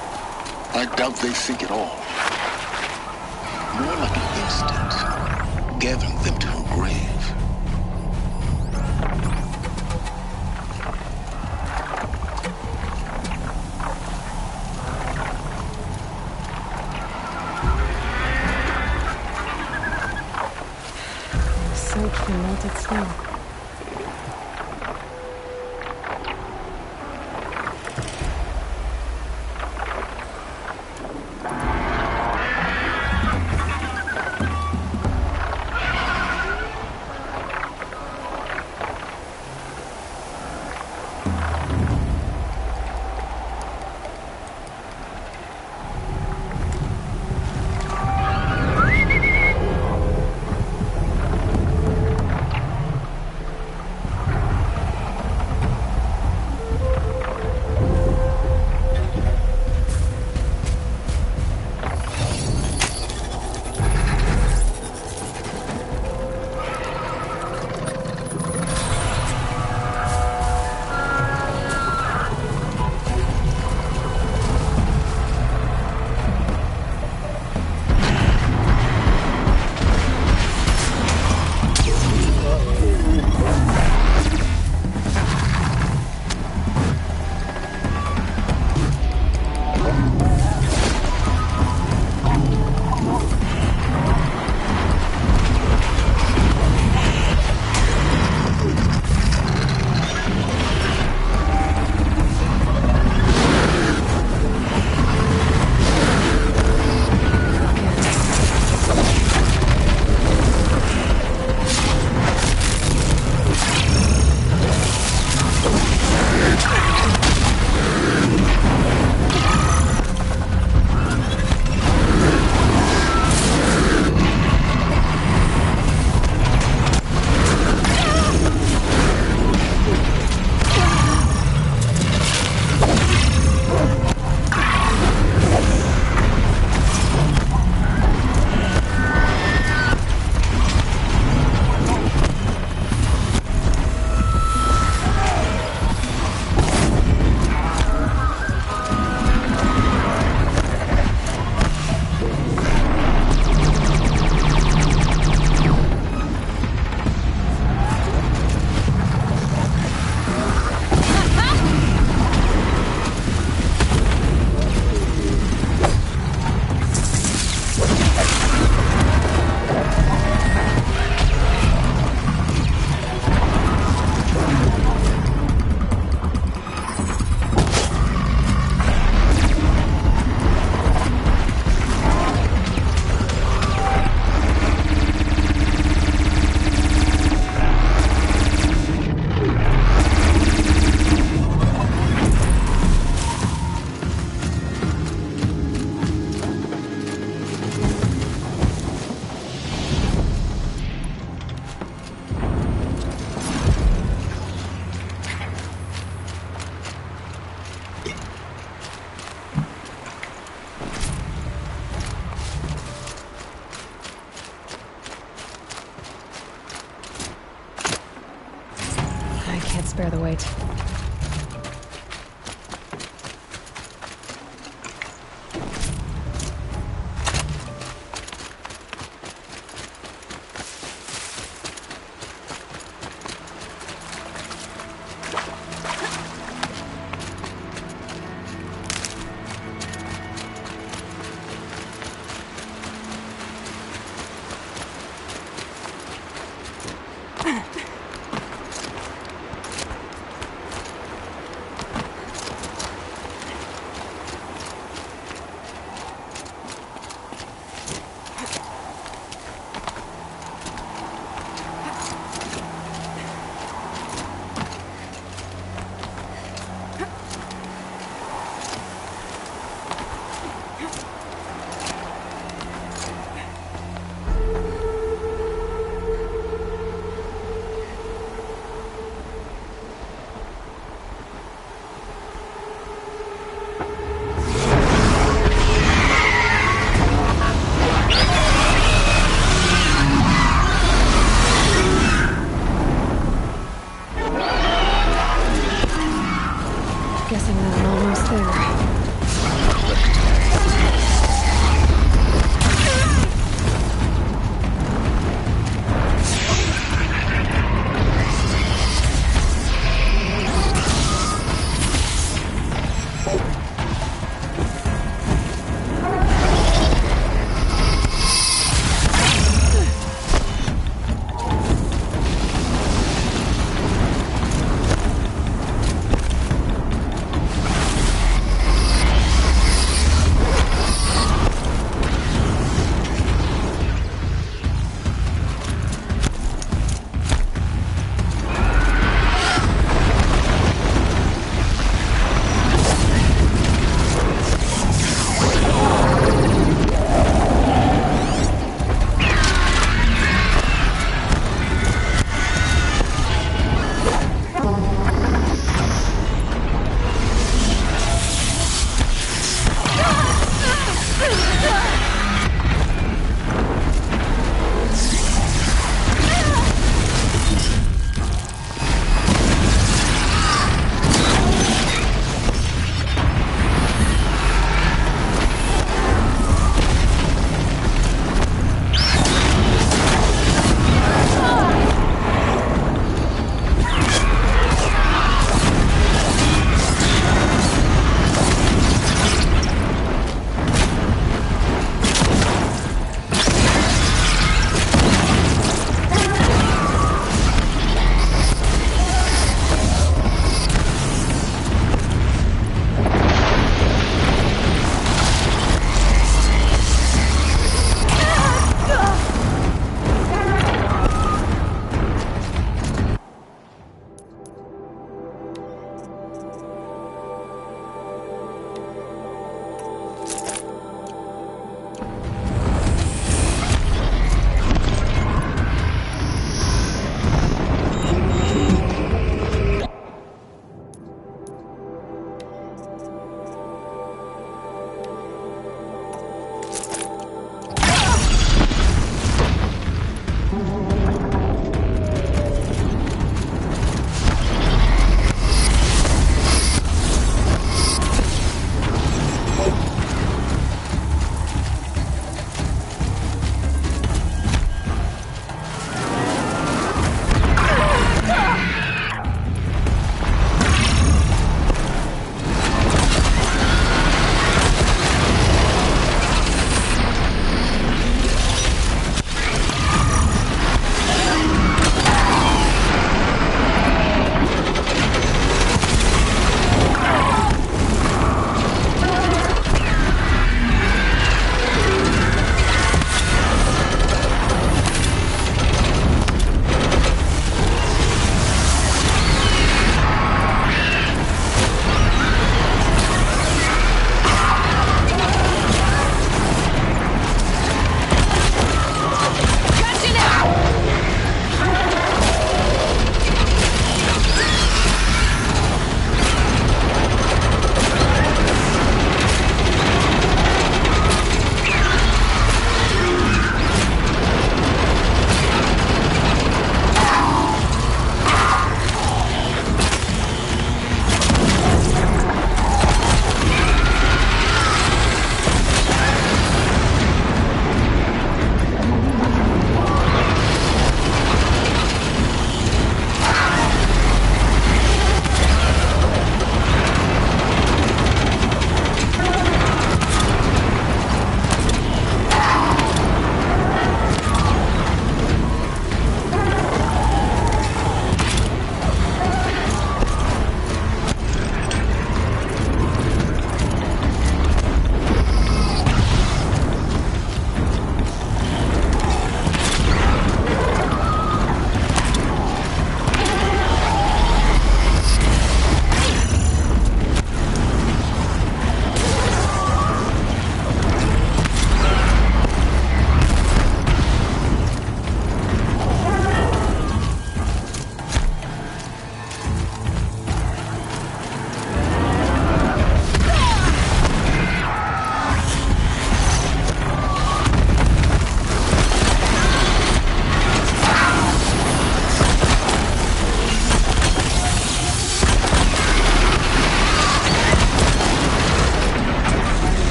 I doubt they think at all. More like an instinct, gathering them to her grave. Soaked in melted snow. Spare the weight.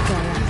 Gaia.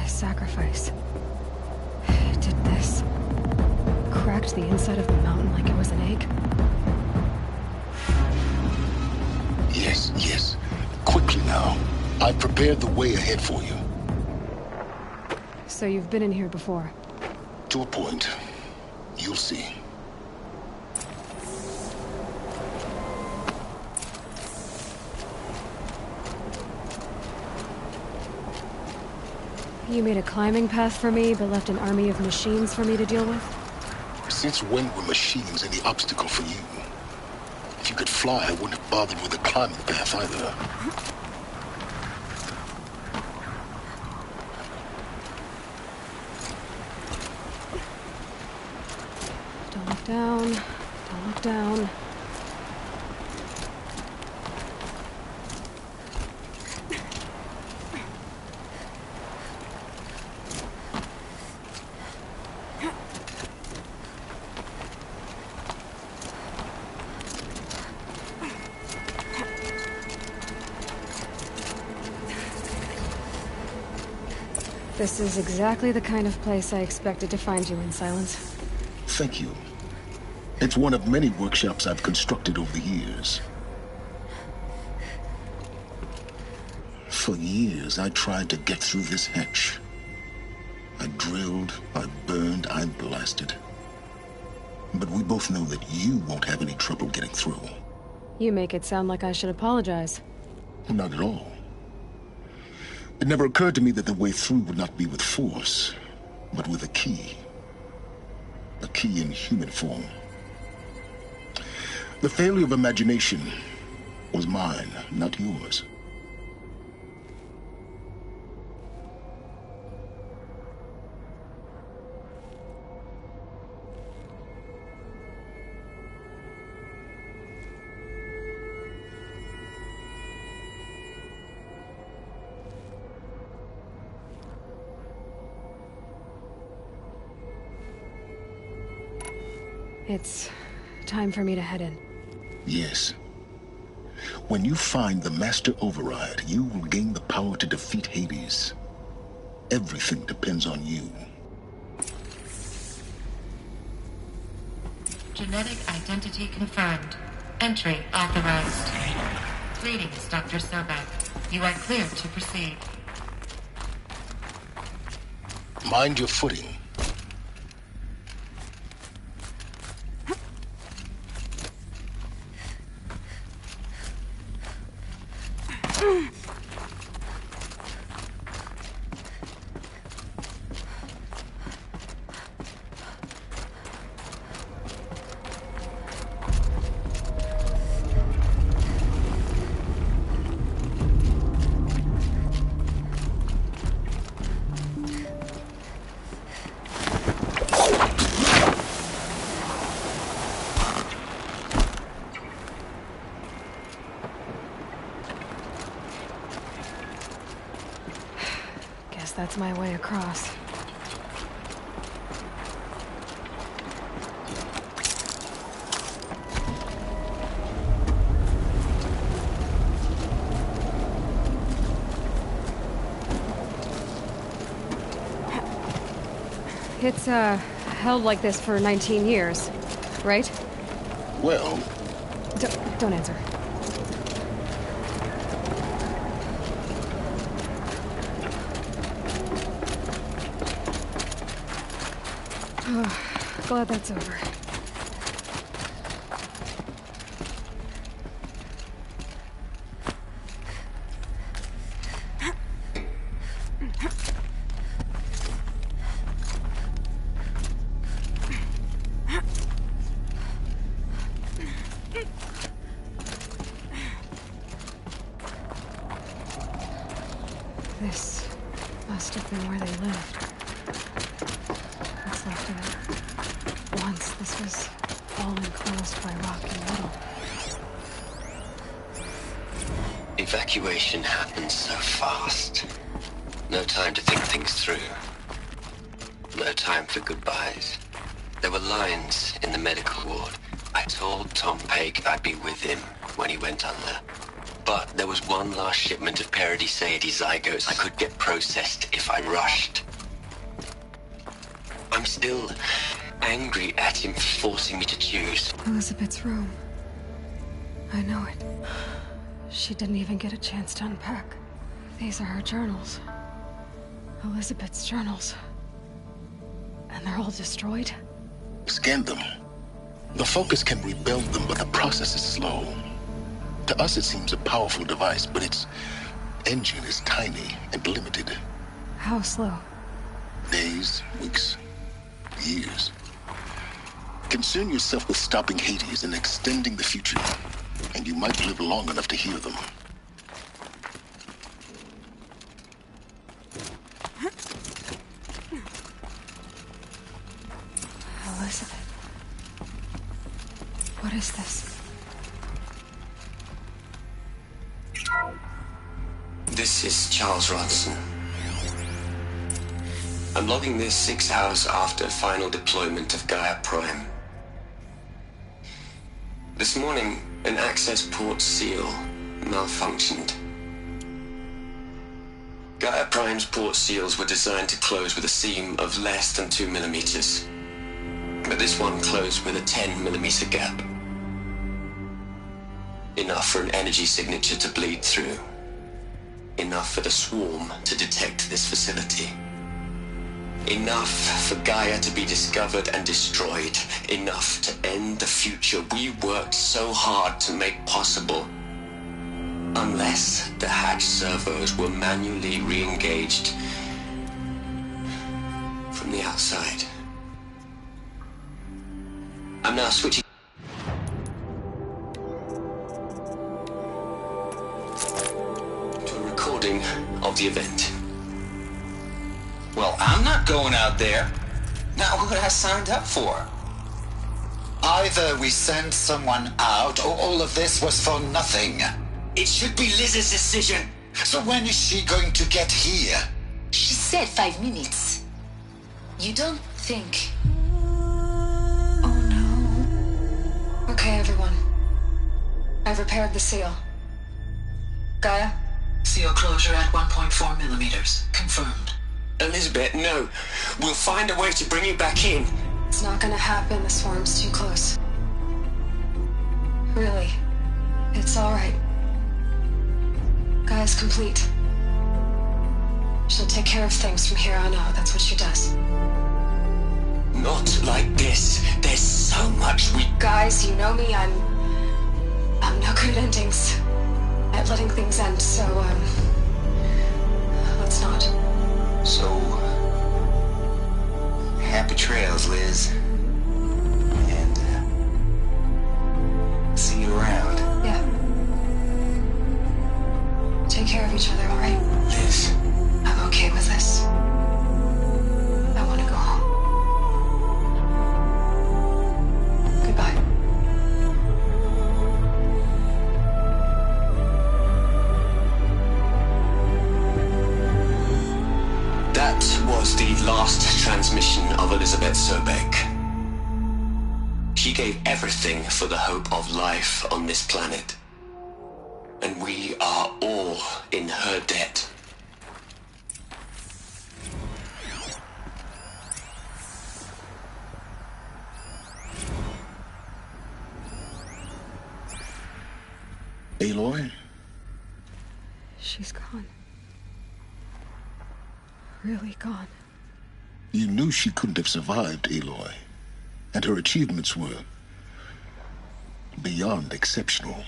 Sacrifice. It did this. Cracked the inside of the mountain like it was an egg. Yes, yes. Quickly now. I've prepared the way ahead for you. So you've been in here before? To a point. You'll see. You made a climbing path for me, but left an army of machines for me to deal with? Since when were machines any obstacle for you? If you could fly, I wouldn't have bothered with a climbing path either. Don't look down. Don't look down. This is exactly the kind of place I expected to find you in, Silence. Thank you. It's one of many workshops I've constructed over the years. For years, I tried to get through this hatch. I drilled, I burned, I blasted. But we both know that you won't have any trouble getting through. You make it sound like I should apologize. Not at all. It never occurred to me that the way through would not be with force, but with a key. A key in human form. The failure of imagination was mine, not yours. It's time for me to head in. Yes. When you find the Master Override, you will gain the power to defeat Hades. Everything depends on you. Genetic identity confirmed. Entry authorized. Greetings, Dr. Sobek. You are cleared to proceed. Mind your footing. That's my way across. It's, held like this for 19 years, right? Well... Don't answer. Oh, glad that's over. This must have been where they lived. What's left of it. Once this was all enclosed by rock and metal. Evacuation happened so fast. No time to think things through. No time for goodbyes. There were lines in the medical ward. I told Tom Pake I'd be with him when he went under. But there was one last shipment of Paradiseidae zygotes I could get processed if I rushed. I'm still angry at him for forcing me to choose. Elizabeth's room. I know it. She didn't even get a chance to unpack. These are her journals. Elizabeth's journals. And they're all destroyed? Scan them. The Focus can rebuild them, but the process is slow. To us, it seems a powerful device, but its engine is tiny and limited. How slow? Days, weeks, years. Concern yourself with stopping Hades and extending the future, and you might live long enough to hear them. Elizabeth. What is this? This is Charles Ronson. I'm logging this 6 hours after final deployment of Gaia Prime. This morning, an access port seal malfunctioned. Gaia Prime's port seals were designed to close with a seam of less than 2 millimeters. But this one closed with a 10 millimeter gap. Enough for an energy signature to bleed through. Enough for the swarm to detect this facility. Enough for Gaia to be discovered and destroyed. Enough to end the future we worked so hard to make possible. Unless the hatch servos were manually re-engaged from the outside. I'm now switching of the event. Well, I'm not going out there. Now, what I signed up for? Either we send someone out, or all of this was for nothing. It should be Liz's decision. So when is she going to get here? She said 5 minutes. You don't think... Oh no. Okay, everyone. I've repaired the seal. Gaia? Seal closure at 1.4 millimeters. Confirmed. Elizabeth, no. We'll find a way to bring you back in. It's not gonna happen. The swarm's too close. Really. It's alright. Gaia's complete. She'll take care of things from here on out. That's what she does. Not like this. There's so much we... Guys, you know me. I'm no good at endings. At letting things end, so, let's not. So, happy trails, Liz. And, see you around. Yeah. Take care of each other, alright? Liz. I'm okay with this. I want to go home. Goodbye. That was the last transmission of Elizabeth Sobek. She gave everything for the hope of life on this planet. And we are all in her debt. She's gone. Really gone. You knew she couldn't have survived, Aloy. And her achievements were beyond exceptional.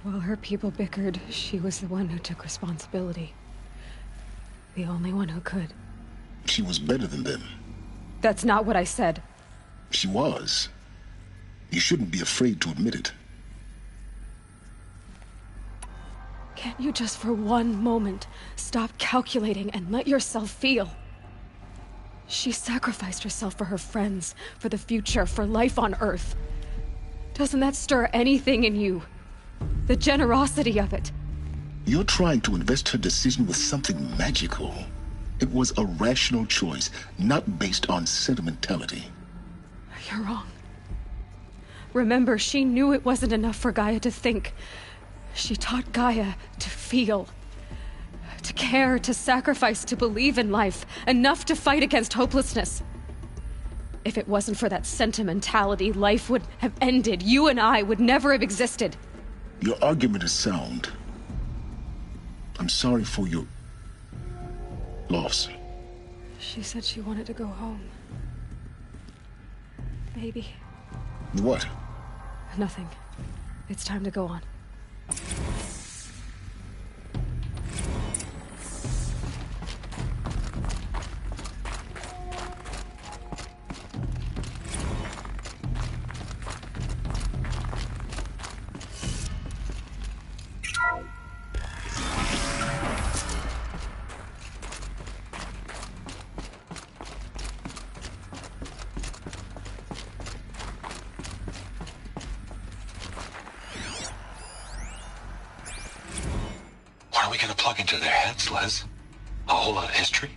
While her people bickered, she was the one who took responsibility. The only one who could. She was better than them. That's not what I said. She was. You shouldn't be afraid to admit it. Can't you just for one moment stop calculating and let yourself feel? She sacrificed herself for her friends, for the future, for life on Earth. Doesn't that stir anything in you? The generosity of it. You're trying to invest her decision with something magical. It was a rational choice, not based on sentimentality. You're wrong. Remember, she knew it wasn't enough for Gaia to think. She taught Gaia to feel. To care, to sacrifice, to believe in life. Enough to fight against hopelessness. If it wasn't for that sentimentality, life would have ended. You and I would never have existed. Your argument is sound. I'm sorry for your loss. She said she wanted to go home. Maybe. What? Nothing. It's time to go on. What are we gonna plug into their heads, Les? A whole lot of history?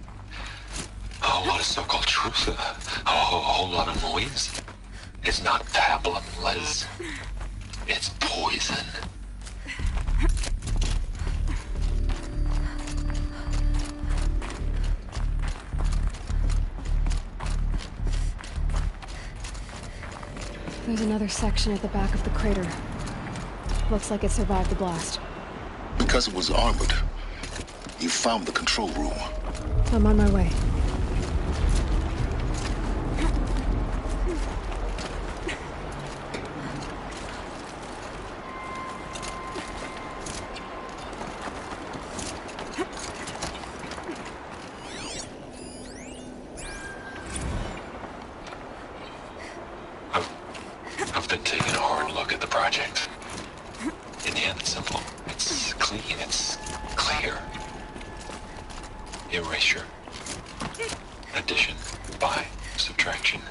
A whole lot of so-called truth? A whole lot of noise? It's not pablum, Les. It's poison. There's another section at the back of the crater. Looks like it survived the blast. Because it was armored, you found the control room. I'm on my way. I've been taking a hard look at the project. In the end, it's simple. It's clean. It's clear. Erasure. Addition. By. Subtraction.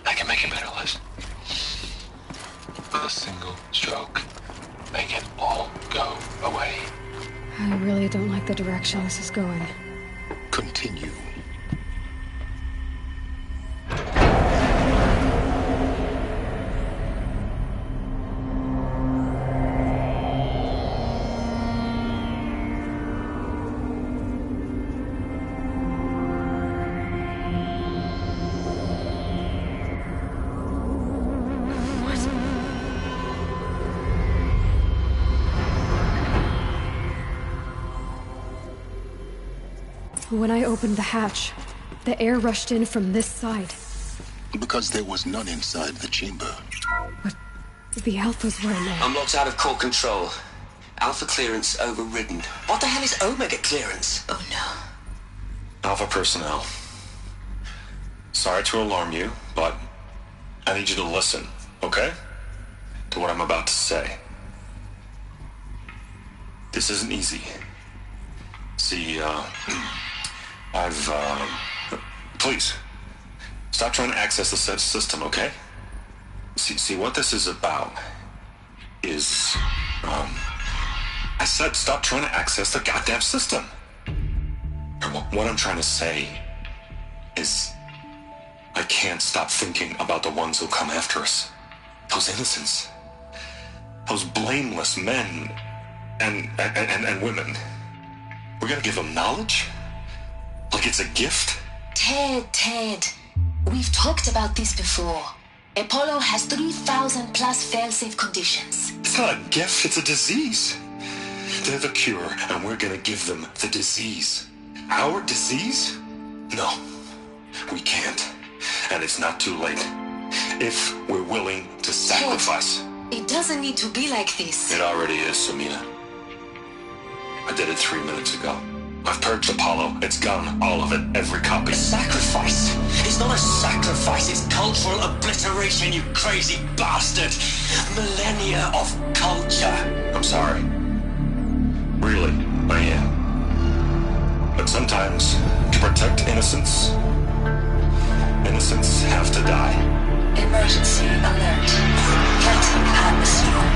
I can make it better, Les. With a single stroke. Make it all go away. I really don't like the direction this is going. Continue. When I opened the hatch, the air rushed in from this side. Because there was none inside the chamber. But the Alphas were in there. I'm locked out of core control. Alpha clearance overridden. What the hell is Omega clearance? Oh no. Alpha personnel. Sorry to alarm you, but I need you to listen, okay? To what I'm about to say. This isn't easy. See, please, stop trying to access the system, okay? See, what this is about is, I said stop trying to access the goddamn system. What I'm trying to say is, I can't stop thinking about the ones who come after us. Those innocents. Those blameless men and women. We're gonna give them knowledge? Like it's a gift? Ted. We've talked about this before. Apollo has 3,000 plus fail-safe conditions. It's not a gift, it's a disease. They're the cure, and we're gonna give them the disease. Our disease? No, we can't. And it's not too late. If we're willing to sacrifice. It doesn't need to be like this. It already is, Samina. I did it 3 minutes ago. I've purged Apollo. It's gone. All of it. Every copy. Sacrifice? It's not a sacrifice. It's cultural obliteration, you crazy bastard. Millennia of culture. I'm sorry. Really, I am. But sometimes, to protect innocence, innocents have to die. Emergency alert. Threatening atmosphere.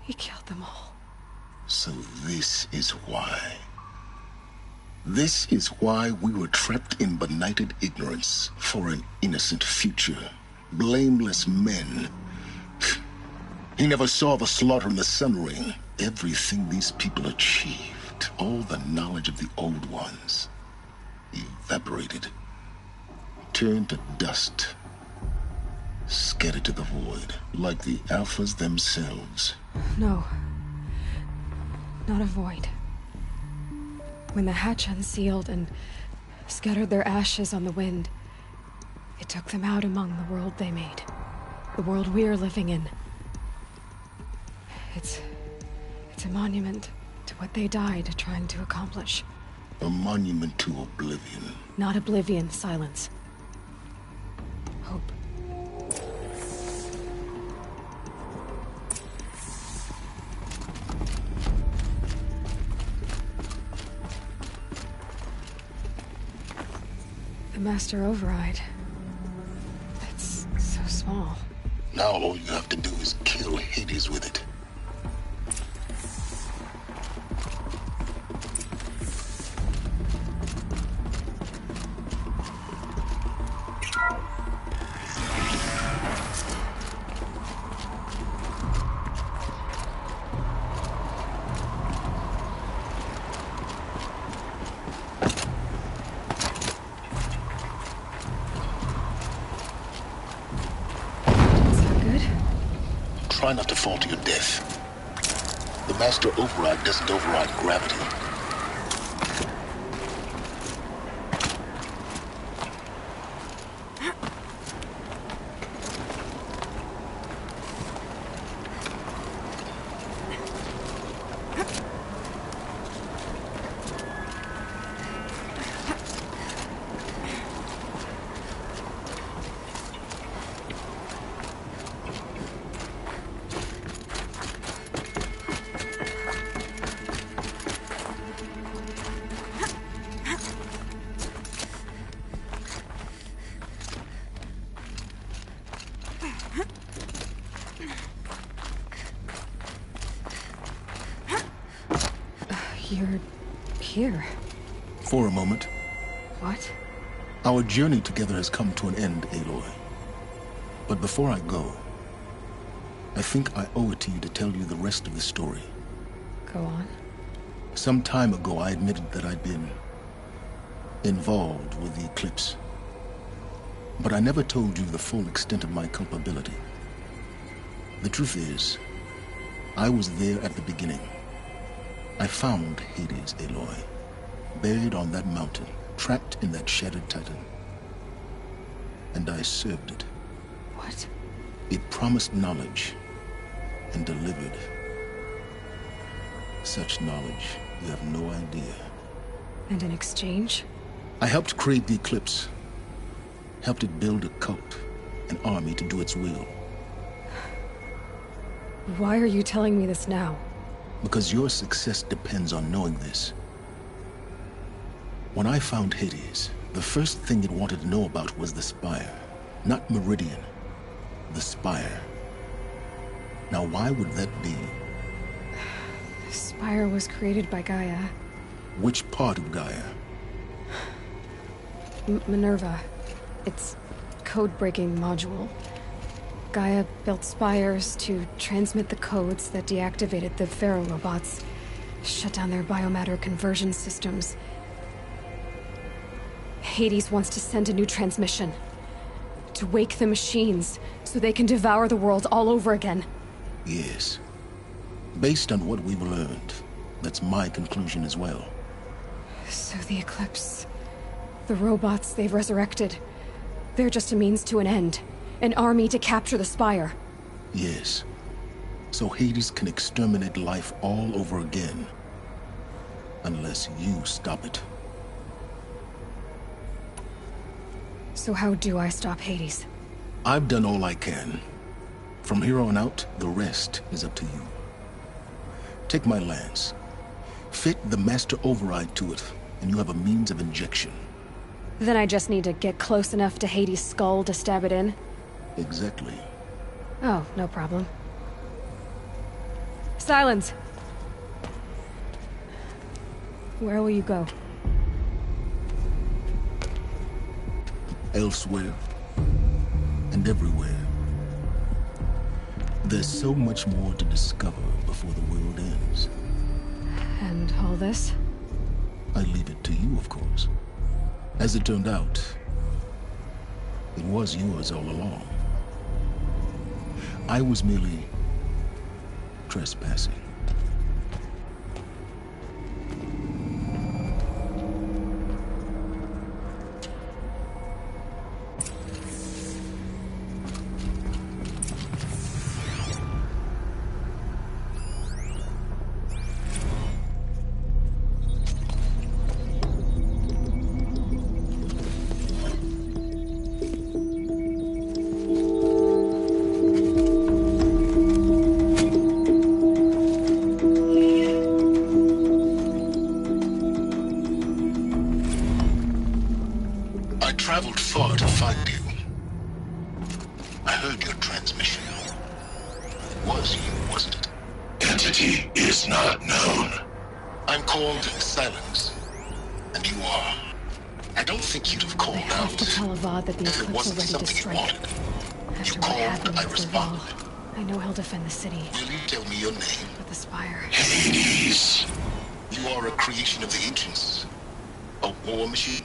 He killed them all. So this is why. This is why we were trapped in benighted ignorance for an innocent future. Blameless men. He never saw the slaughter in the Sun Ring. Everything these people achieved, all the knowledge of the old ones, evaporated, turned to dust, scattered to the void, like the Alphas themselves. No. Not a void. When the hatch unsealed and scattered their ashes on the wind, it took them out among the world they made. The world we're living in. It's a monument to what they died trying to accomplish. A monument to oblivion. Not oblivion, silence. Hope. The Master Override. That's so small. Now all you have to do is kill Hades with it. Try not to fall to your death. The Master Override doesn't override gravity. You're here. For a moment. What? Our journey together has come to an end, Aloy. But before I go, I think I owe it to you to tell you the rest of the story. Go on. Some time ago, I admitted that I'd been involved with the eclipse. But I never told you the full extent of my culpability. The truth is, I was there at the beginning. I found Hades, Aloy, buried on that mountain, trapped in that shattered titan. And I served it. What? It promised knowledge and delivered. Such knowledge, you have no idea. And in exchange? I helped create the eclipse. Helped it build a cult, an army to do its will. Why are you telling me this now? Because your success depends on knowing this. When I found Hades, the first thing it wanted to know about was the Spire. Not Meridian. The Spire. Now why would that be? The Spire was created by Gaia. Which part of Gaia? Minerva. It's code-breaking module. Gaia built spires to transmit the codes that deactivated the Pharaoh robots, shut down their biomatter conversion systems. Hades wants to send a new transmission. To wake the machines, so they can devour the world all over again. Yes. Based on what we've learned, that's my conclusion as well. So the Eclipse... the robots they've resurrected... they're just a means to an end. An army to capture the Spire. Yes. So Hades can exterminate life all over again. Unless you stop it. So how do I stop Hades? I've done all I can. From here on out, the rest is up to you. Take my lance. Fit the master override to it, and you have a means of injection. Then I just need to get close enough to Hades' skull to stab it in? Exactly. Oh, no problem. Silence! Where will you go? Elsewhere. And everywhere. There's so much more to discover before the world ends. And all this? I leave it to you, of course. As it turned out, it was yours all along. I was merely trespassing. Traveled far to find you. I heard your transmission. It was you, wasn't it? Entity is not known. I'm called Silence. And you are. I don't think you'd have called out. I have to tell Avad that the if it Eclipse are wasn't ready to something you strike. wanted. After You what called, happened I at responded. Derval, I know he'll defend the city. Will you tell me your name? But the Spire... Hades. You are a creation of the ancients. A war machine.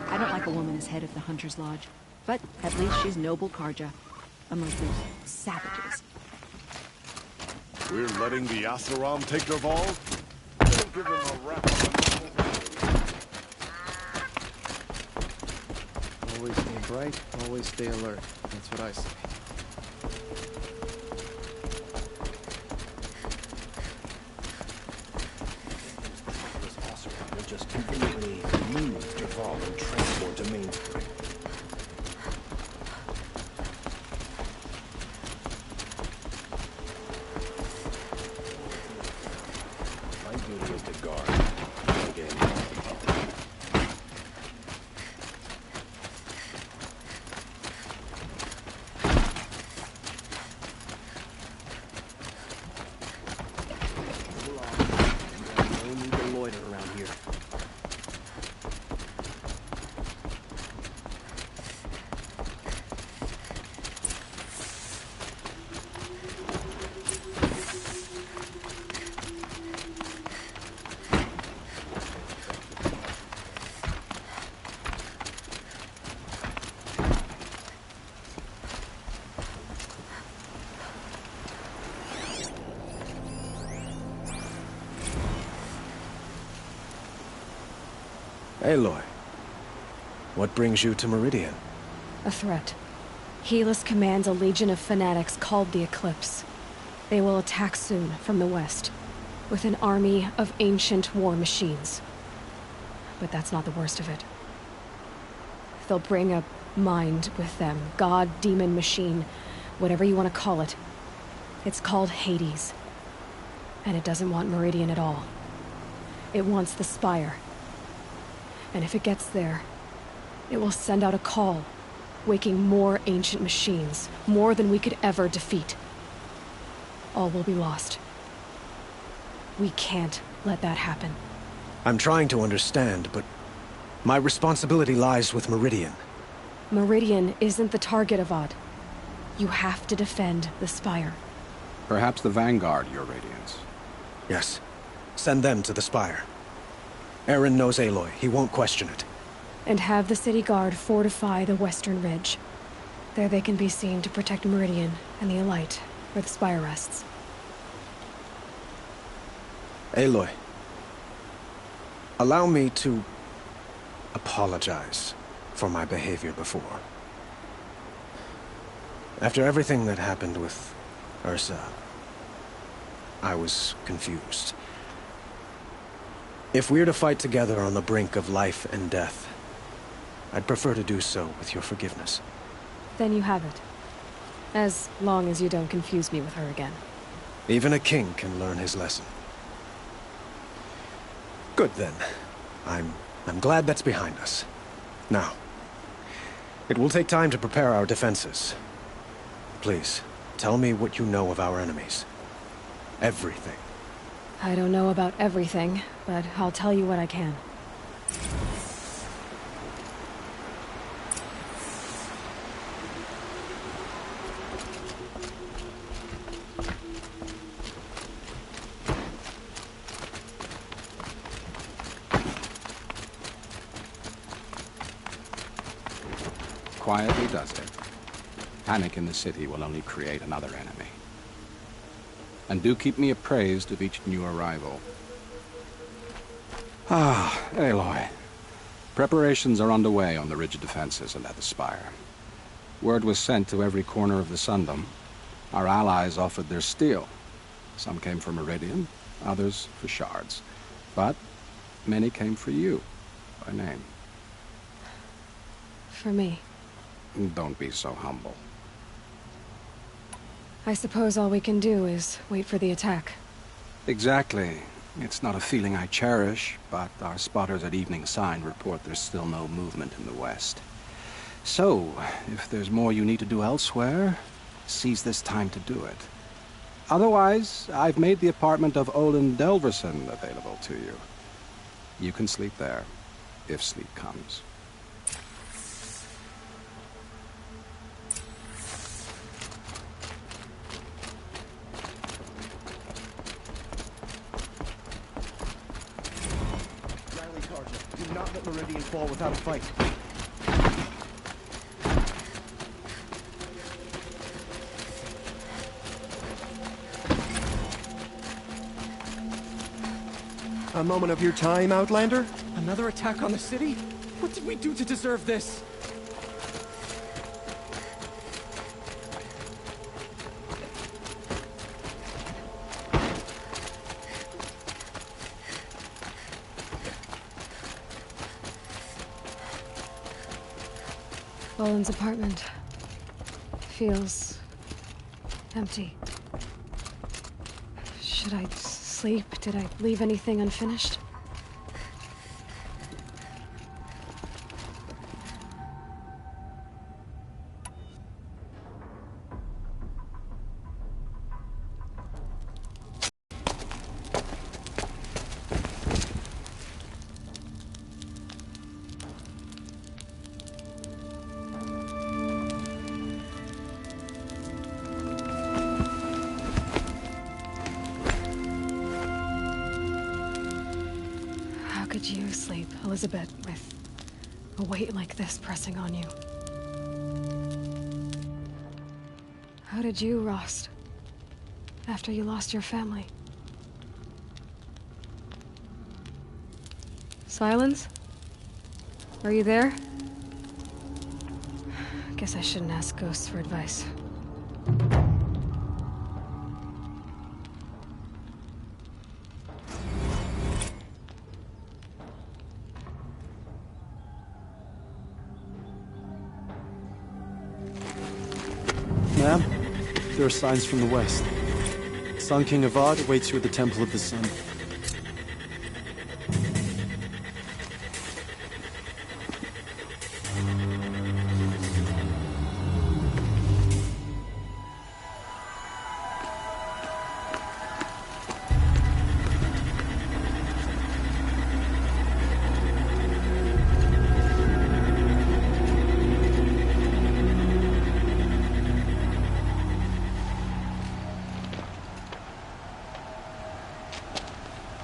I don't like a woman as head of the Hunter's Lodge, but at least she's noble Karja, among those savages. We're letting the Asaram take Derval? Don't give them a rap. Always stay bright, always stay alert. That's what I say. fall and transport to mainspring. My duty is to guard. Don't get involved. No need to loiter around here. Aloy, what brings you to Meridian? A threat. Helis commands a legion of fanatics called the Eclipse. They will attack soon from the west, with an army of ancient war machines. But that's not the worst of it. They'll bring a mind with them, god, demon, machine, whatever you want to call it. It's called Hades. And it doesn't want Meridian at all. It wants the Spire. And if it gets there, it will send out a call, waking more ancient machines, more than we could ever defeat. All will be lost. We can't let that happen. I'm trying to understand, but my responsibility lies with Meridian. Meridian isn't the target, Avad. You have to defend the Spire. Perhaps the Vanguard, Your Radiance. Yes. Send them to the Spire. Aaron knows Aloy. He won't question it. And have the city guard fortify the western ridge. There they can be seen to protect Meridian and the Elite, where the Spire rests. Aloy, allow me to apologize for my behavior before. After everything that happened with Ursa, I was confused. If we're to fight together on the brink of life and death, I'd prefer to do so with your forgiveness. Then you have it. As long as you don't confuse me with her again. Even a king can learn his lesson. Good then. I'm glad that's behind us. Now, it will take time to prepare our defenses. Please, tell me what you know of our enemies. Everything. I don't know about everything, but I'll tell you what I can. Quietly does it. Panic in the city will only create another enemy. And do keep me appraised of each new arrival. Ah, Aloy. Preparations are underway on the ridge defenses and at the Spire. Word was sent to every corner of the Sundom. Our allies offered their steel. Some came for Meridian, others for shards. But many came for you, by name. For me. Don't be so humble. I suppose all we can do is wait for the attack. Exactly. It's not a feeling I cherish, but our spotters at Evening Sign report there's still no movement in the west. So, if there's more you need to do elsewhere, seize this time to do it. Otherwise, I've made the apartment of Olin Delverson available to you. You can sleep there, if sleep comes. Do not let Meridian fall without a fight. A moment of your time, Outlander? Another attack on the city? What did we do to deserve this? Olin's apartment feels empty. Should I sleep? Did I leave anything unfinished? Could you sleep, Elizabeth, with a weight like this pressing on you? How did you, Rost, after you lost your family? Silence? Are you there? Guess I shouldn't ask ghosts for advice. Ma'am, there are signs from the west. Sun King Avad awaits you at the Temple of the Sun.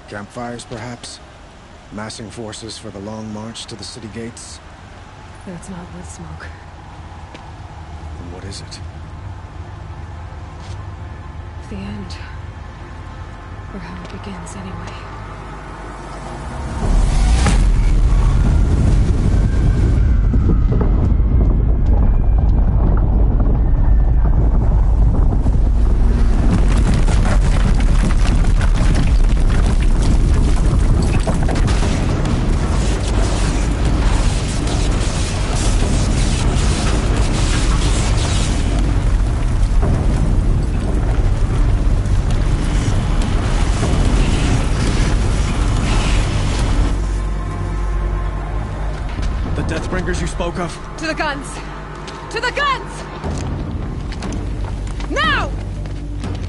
Campfires, perhaps? Massing forces for the long march to the city gates? That's not wood smoke. Then what is it? The end. Or how it begins, anyway. Deathbringers you spoke of? To the guns! To the guns! Now!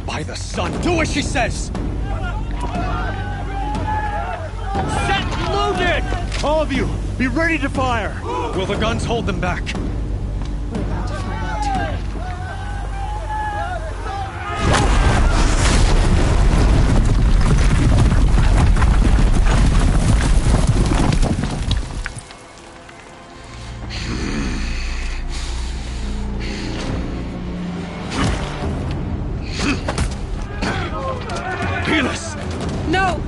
By the sun, do as she says! Set loaded! All of you, be ready to fire! Will the guns hold them back? We're about to find out. No!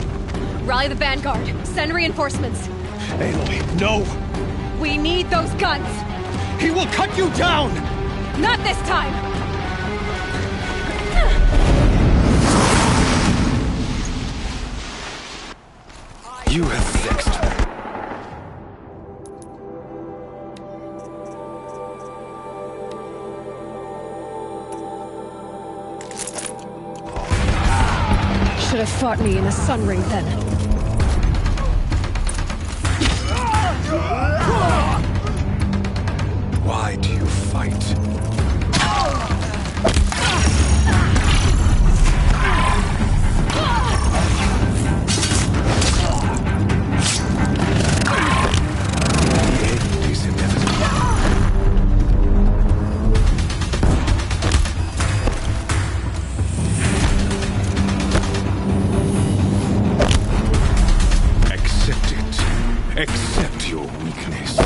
Rally the vanguard. Send reinforcements. Aloy, no! We need those guns! He will cut you down! Not this time! You have vexed me. Should have fought me in a sun ring then. Why do you fight? It is inevitable. Accept your weakness.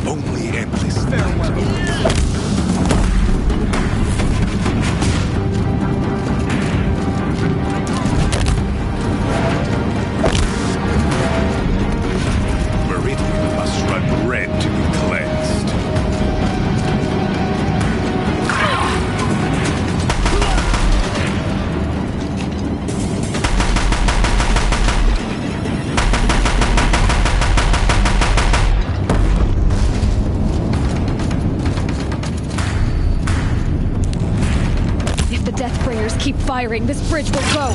Only endless farewell. Meridian must run red to be cleansed. firing, this bridge will go.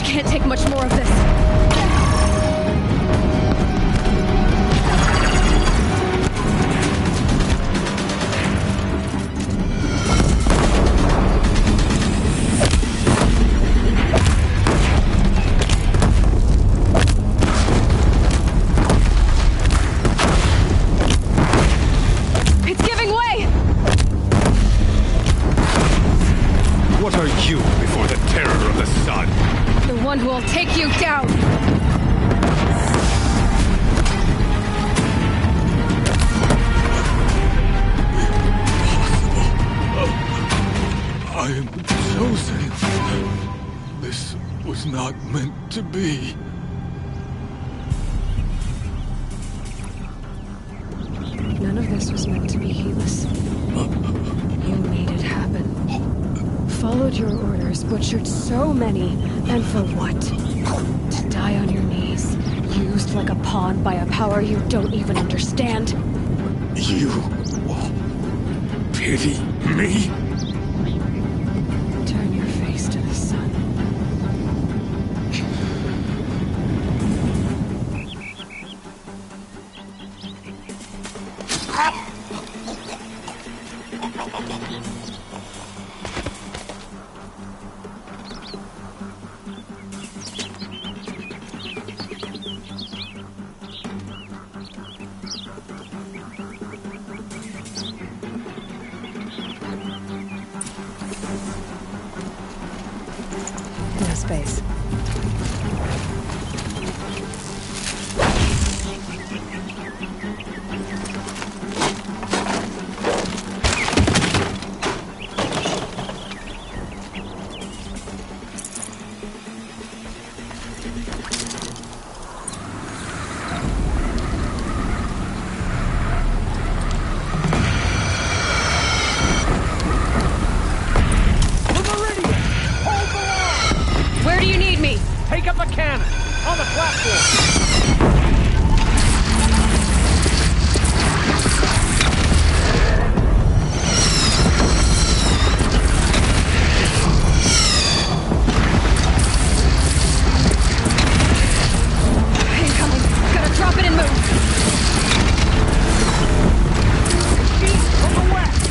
Can't take much more of this. It's giving way! What are you before the terror of the sun? The one who will take you down! I am chosen. This was not meant to be. None of this was meant to be, Helis. You made it happen. Followed your orders, butchered so many, and for what? To die on your knees, used like a pawn by a power you don't even understand. You pity me? Turn your face to the sun. No space. Where do you need me? Take up a cannon! On the platform! Incoming! Gotta drop it and move! Feet from the west!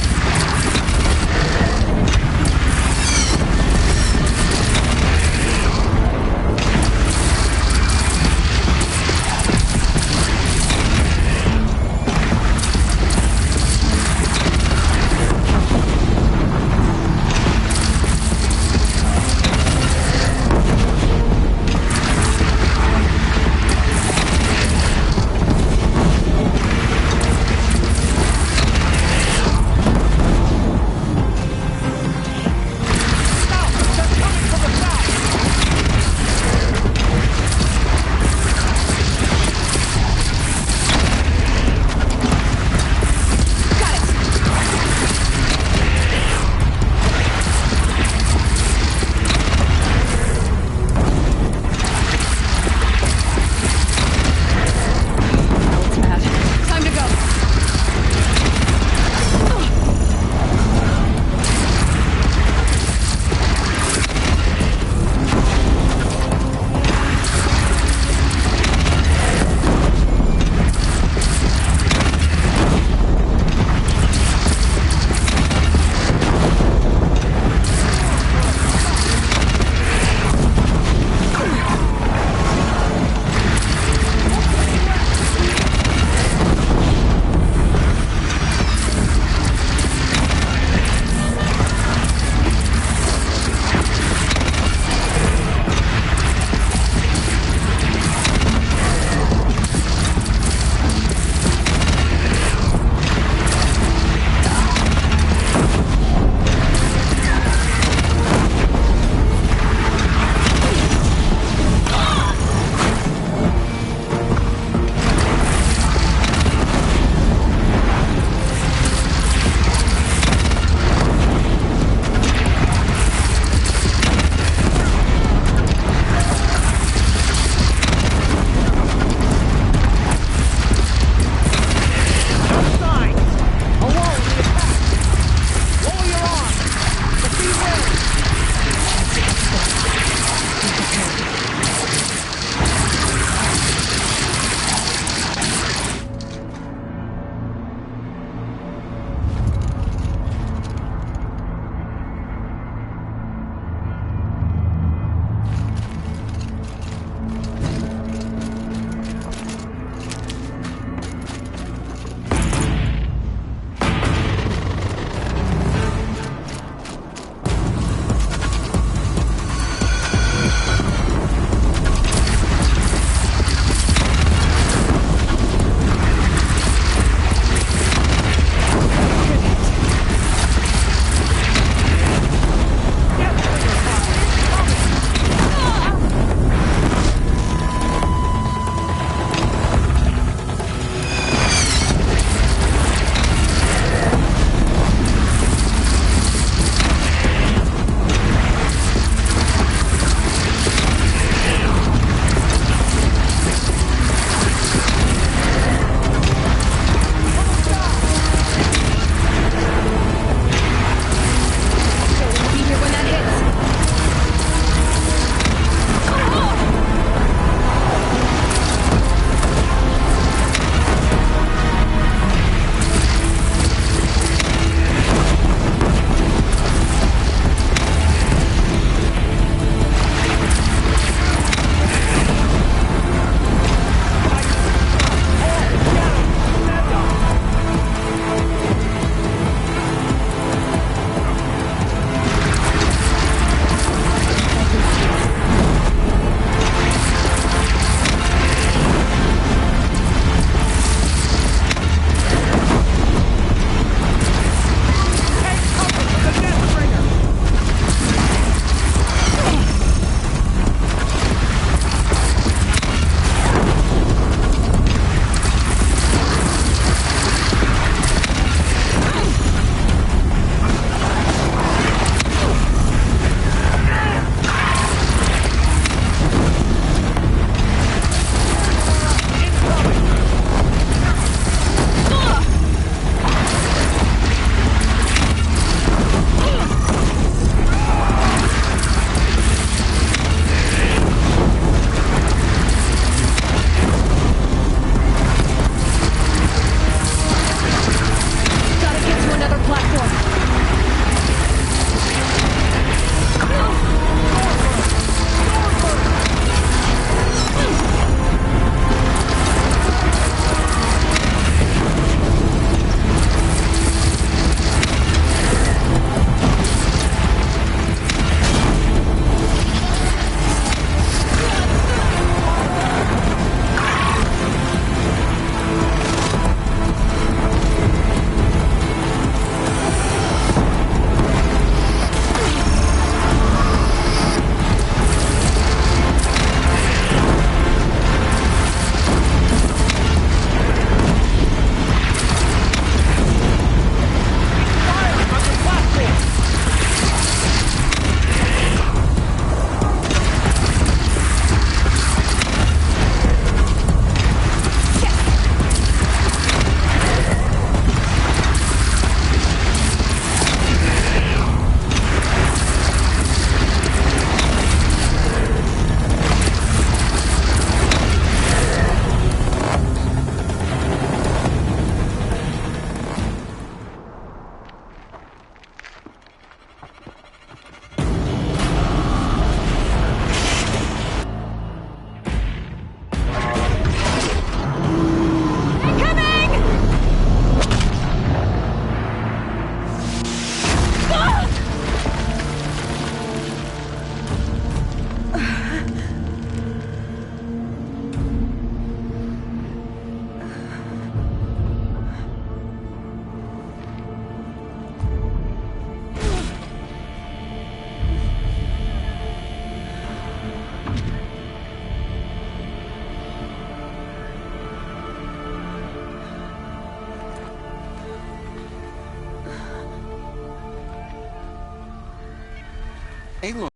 Aloy!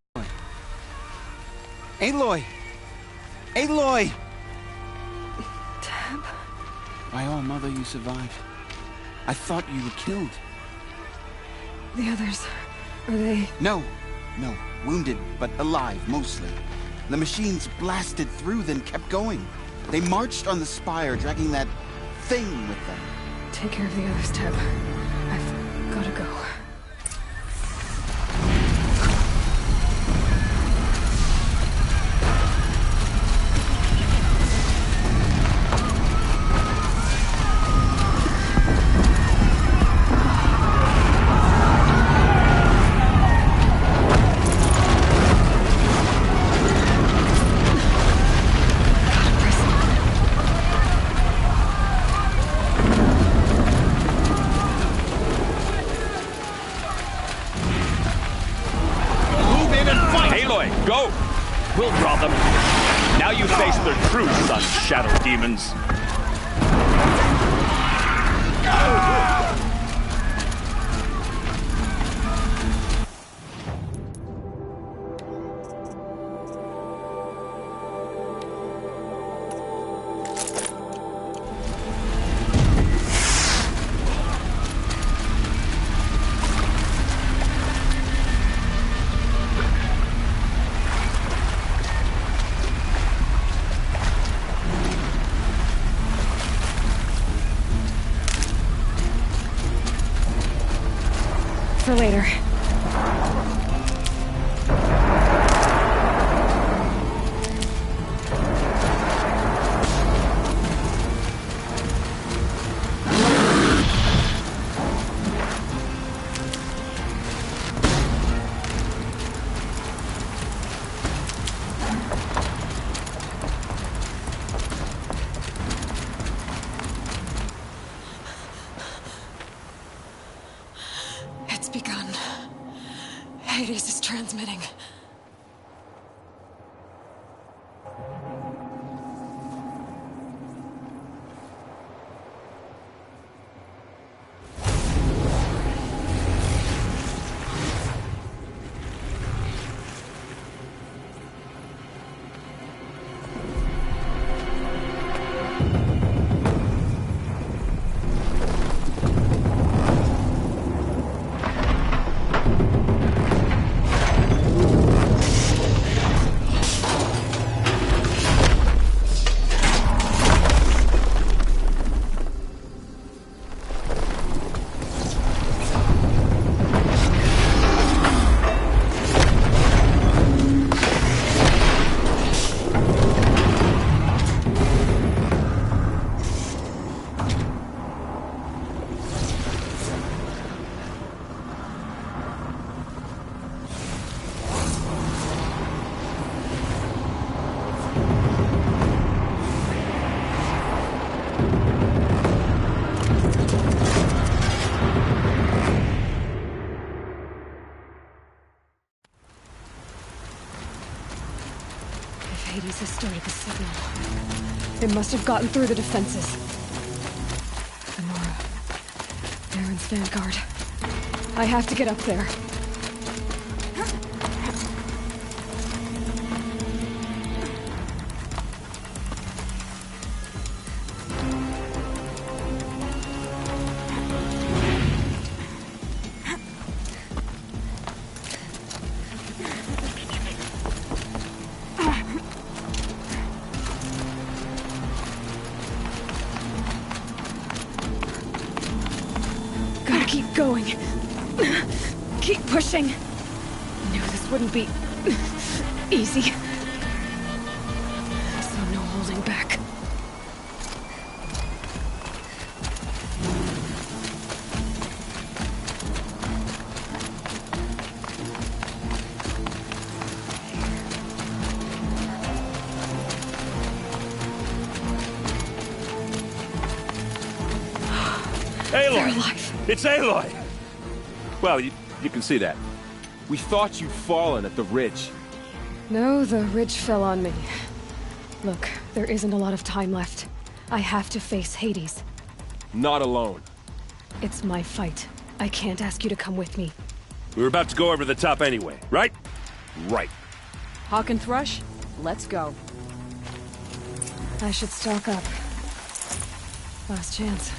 Aloy! Aloy! Tab? By all, Mother, you survived. I thought you were killed. The others, are they... No. Wounded, but alive, mostly. The machines blasted through, then kept going. They marched on the spire, dragging that thing with them. Take care of the others, Tab. I've gotta go. Go! We'll draw them. Now you face their true sons, shadow demons. For later. It's begun. Hades is transmitting. Hades has started the signal. It must have gotten through the defenses. Honora. Aaron's vanguard. I have to get up there. Keep going. Keep pushing. Knew this wouldn't be easy. So no holding back. Aloy! They're alive. It's Aloy! Well, you can see that. We thought you'd fallen at the ridge. No, the ridge fell on me. Look, there isn't a lot of time left. I have to face Hades. Not alone. It's my fight. I can't ask you to come with me. We were about to go over the top anyway, right? right. Hawk and Thrush, let's go. I should stock up. Last chance.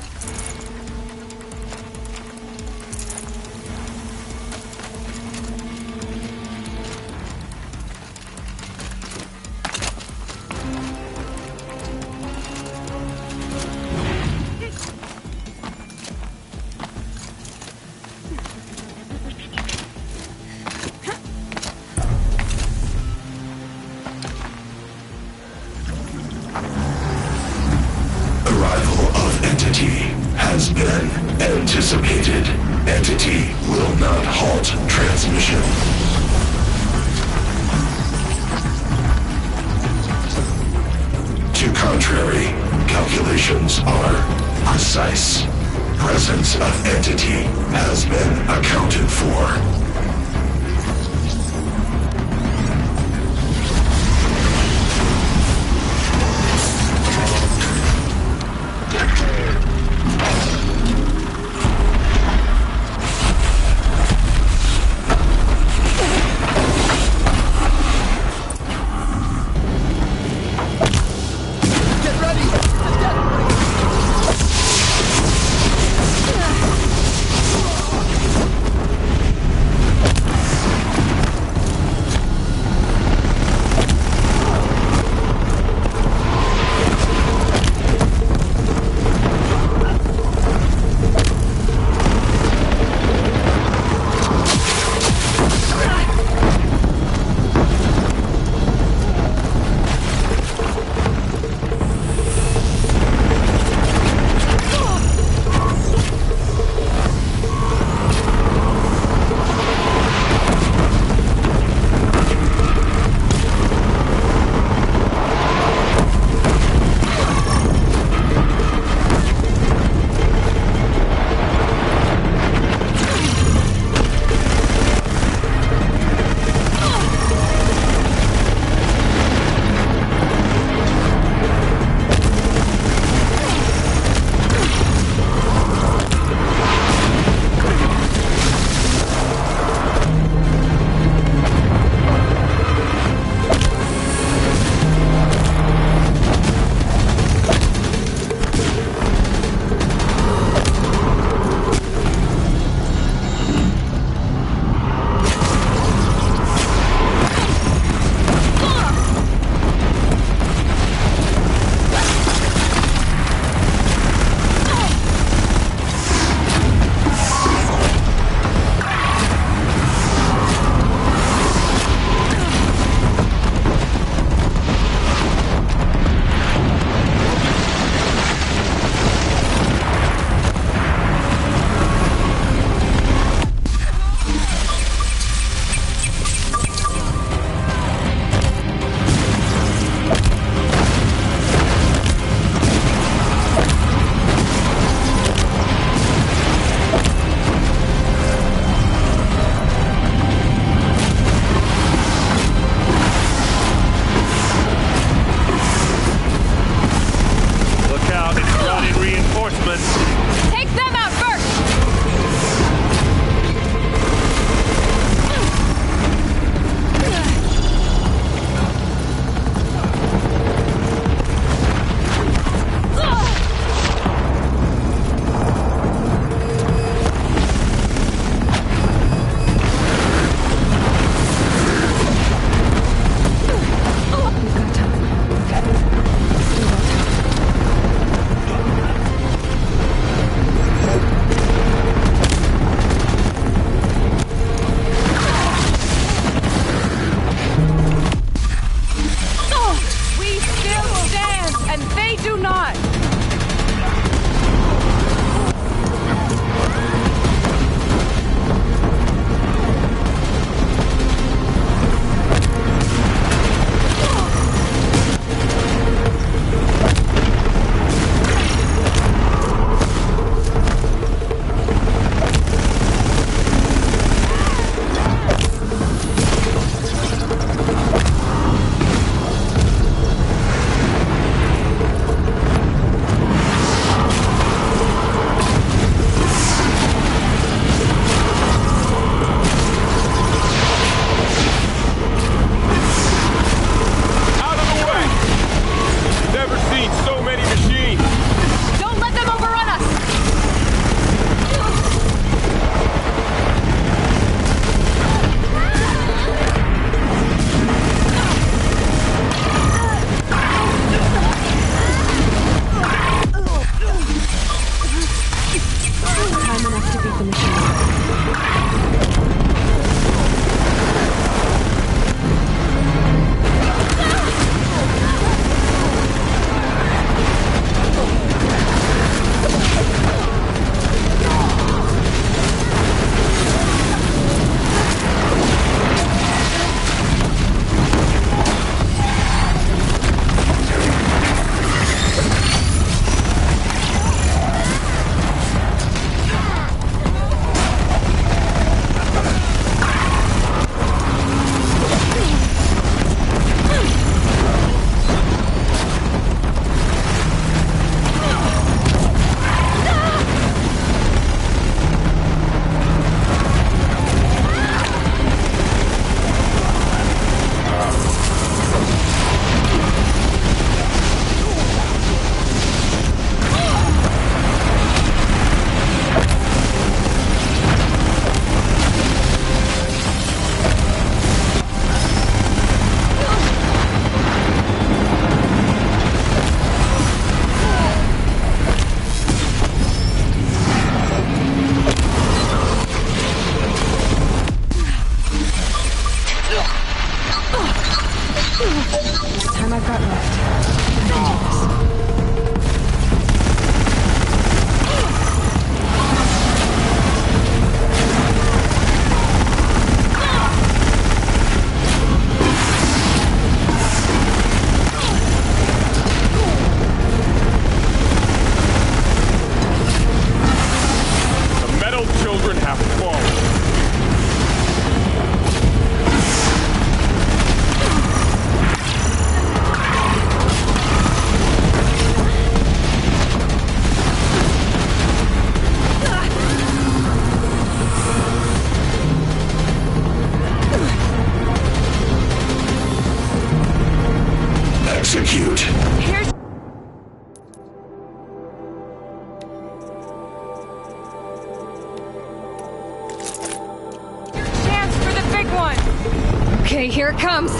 Has been anticipated. Entity will not halt transmission. To contrary, calculations are precise. Presence of entity has been accounted for. Okay, here it comes!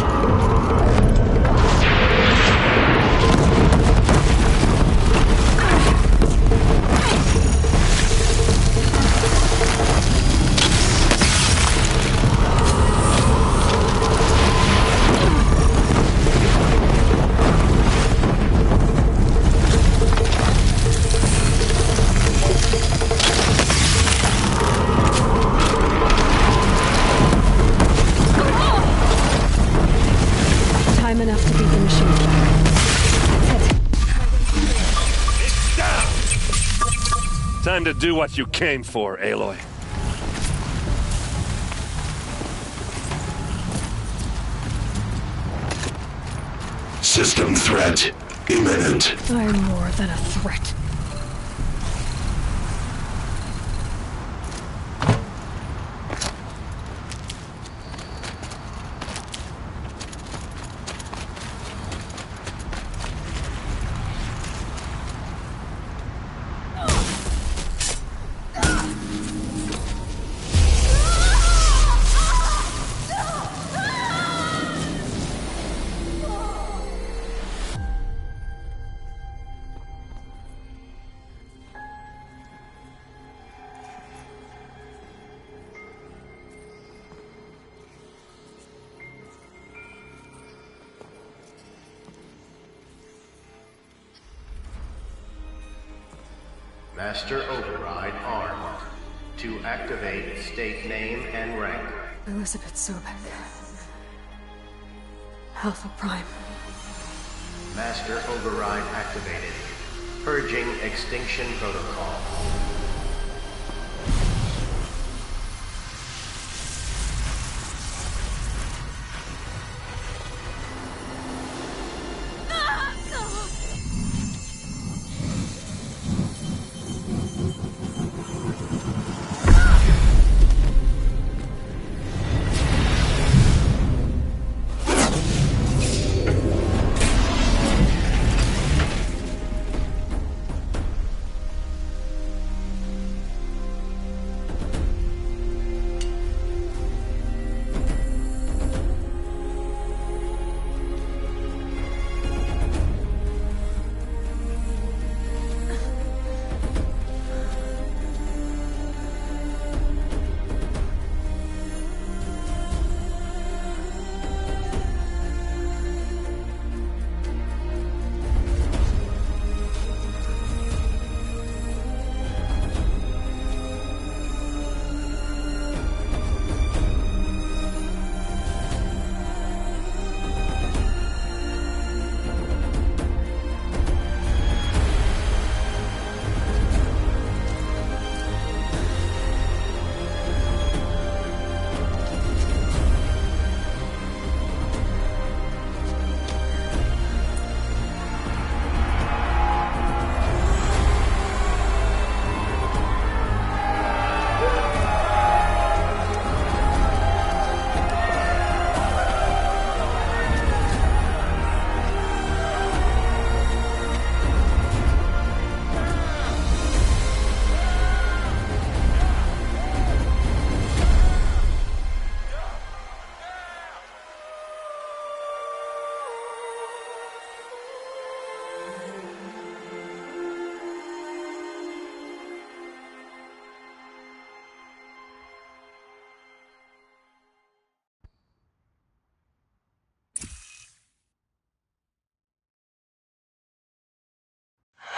Time enough to beat the machine back. That's it. It's down! Time to do what you came for, Aloy. System threat imminent. I'm more than a threat. Master Override armed. To activate, state name and rank. Elizabeth Sobek. Alpha Prime. Master Override activated. Purging Extinction Protocol.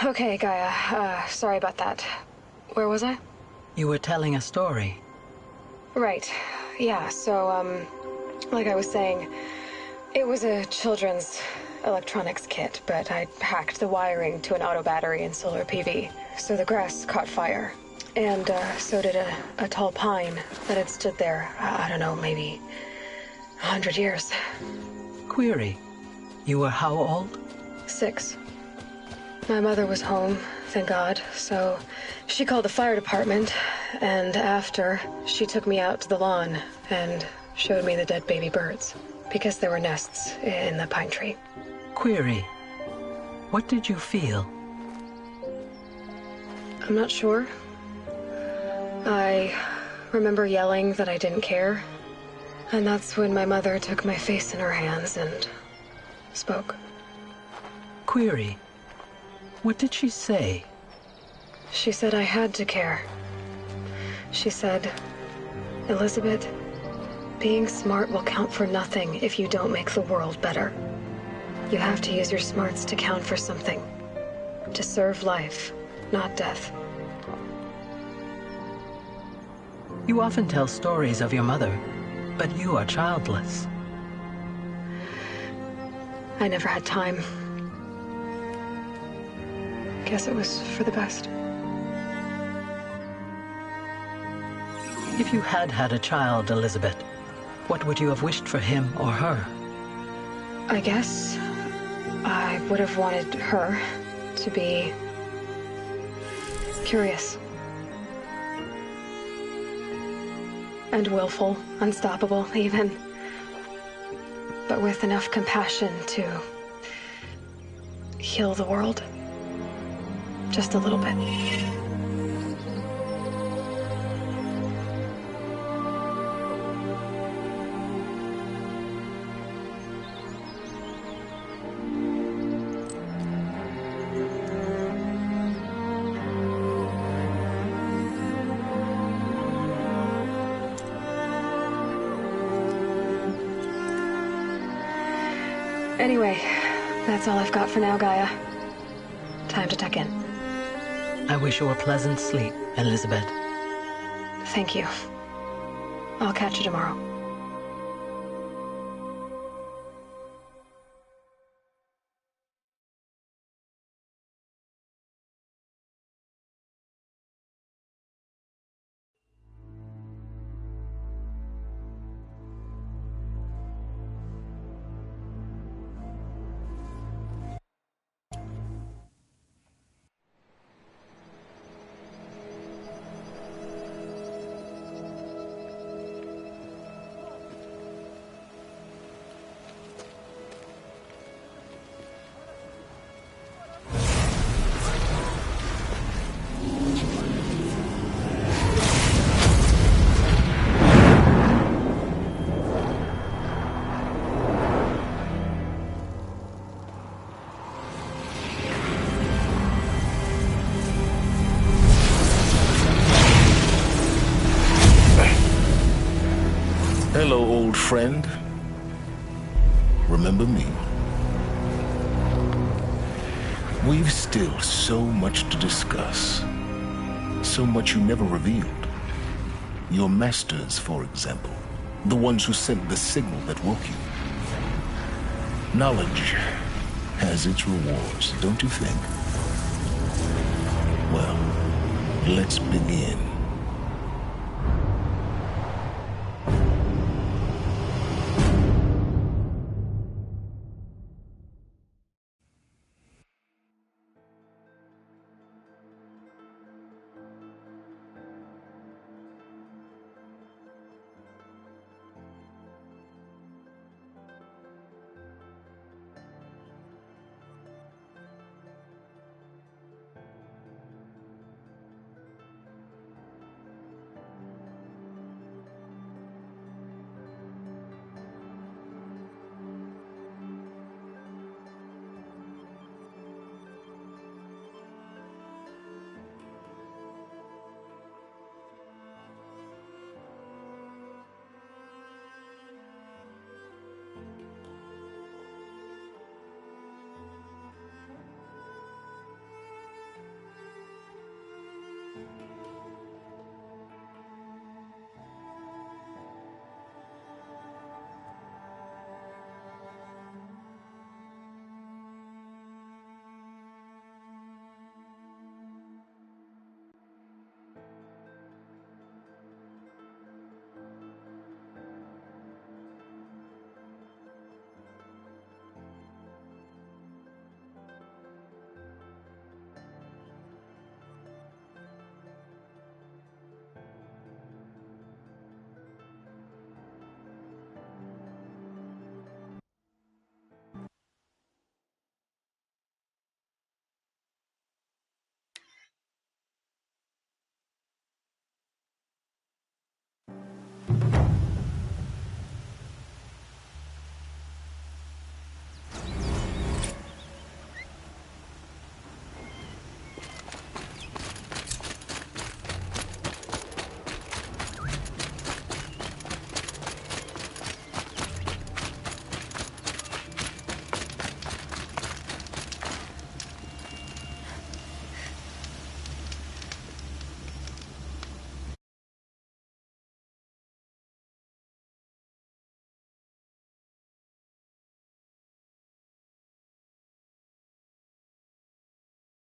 Okay, Gaia. Sorry about that. Where was I? You were telling a story. Right. Yeah, so, like I was saying, it was a children's electronics kit, but I hacked the wiring to an auto battery and solar PV. So the grass caught fire. And, so did a tall pine that had stood there, I don't know, maybe 100 years. Query. You were how old? 6. My mother was home, thank God, so she called the fire department, and after, she took me out to the lawn and showed me the dead baby birds, because there were nests in the pine tree. Query. What did you feel? I'm not sure. I remember yelling that I didn't care. And that's when my mother took my face in her hands and spoke. Query. What did she say? She said I had to care. She said, Elizabeth, being smart will count for nothing if you don't make the world better. You have to use your smarts to count for something. To serve life, not death. You often tell stories of your mother, but you are childless. I never had time. Guess it was for the best. If you had had a child, Elizabeth, what would you have wished for him or her? I guess I would have wanted her to be curious. And willful, unstoppable, even. But with enough compassion to heal the world. Just a little bit. Anyway, that's all I've got for now, Gaia. Time to tuck in. I wish you a pleasant sleep, Elizabeth. Thank you. I'll catch you tomorrow. Hello, old friend. Remember me? We've still so much to discuss. So much you never revealed. Your masters, for example. The ones who sent the signal that woke you. Knowledge has its rewards, don't you think? Well, let's begin.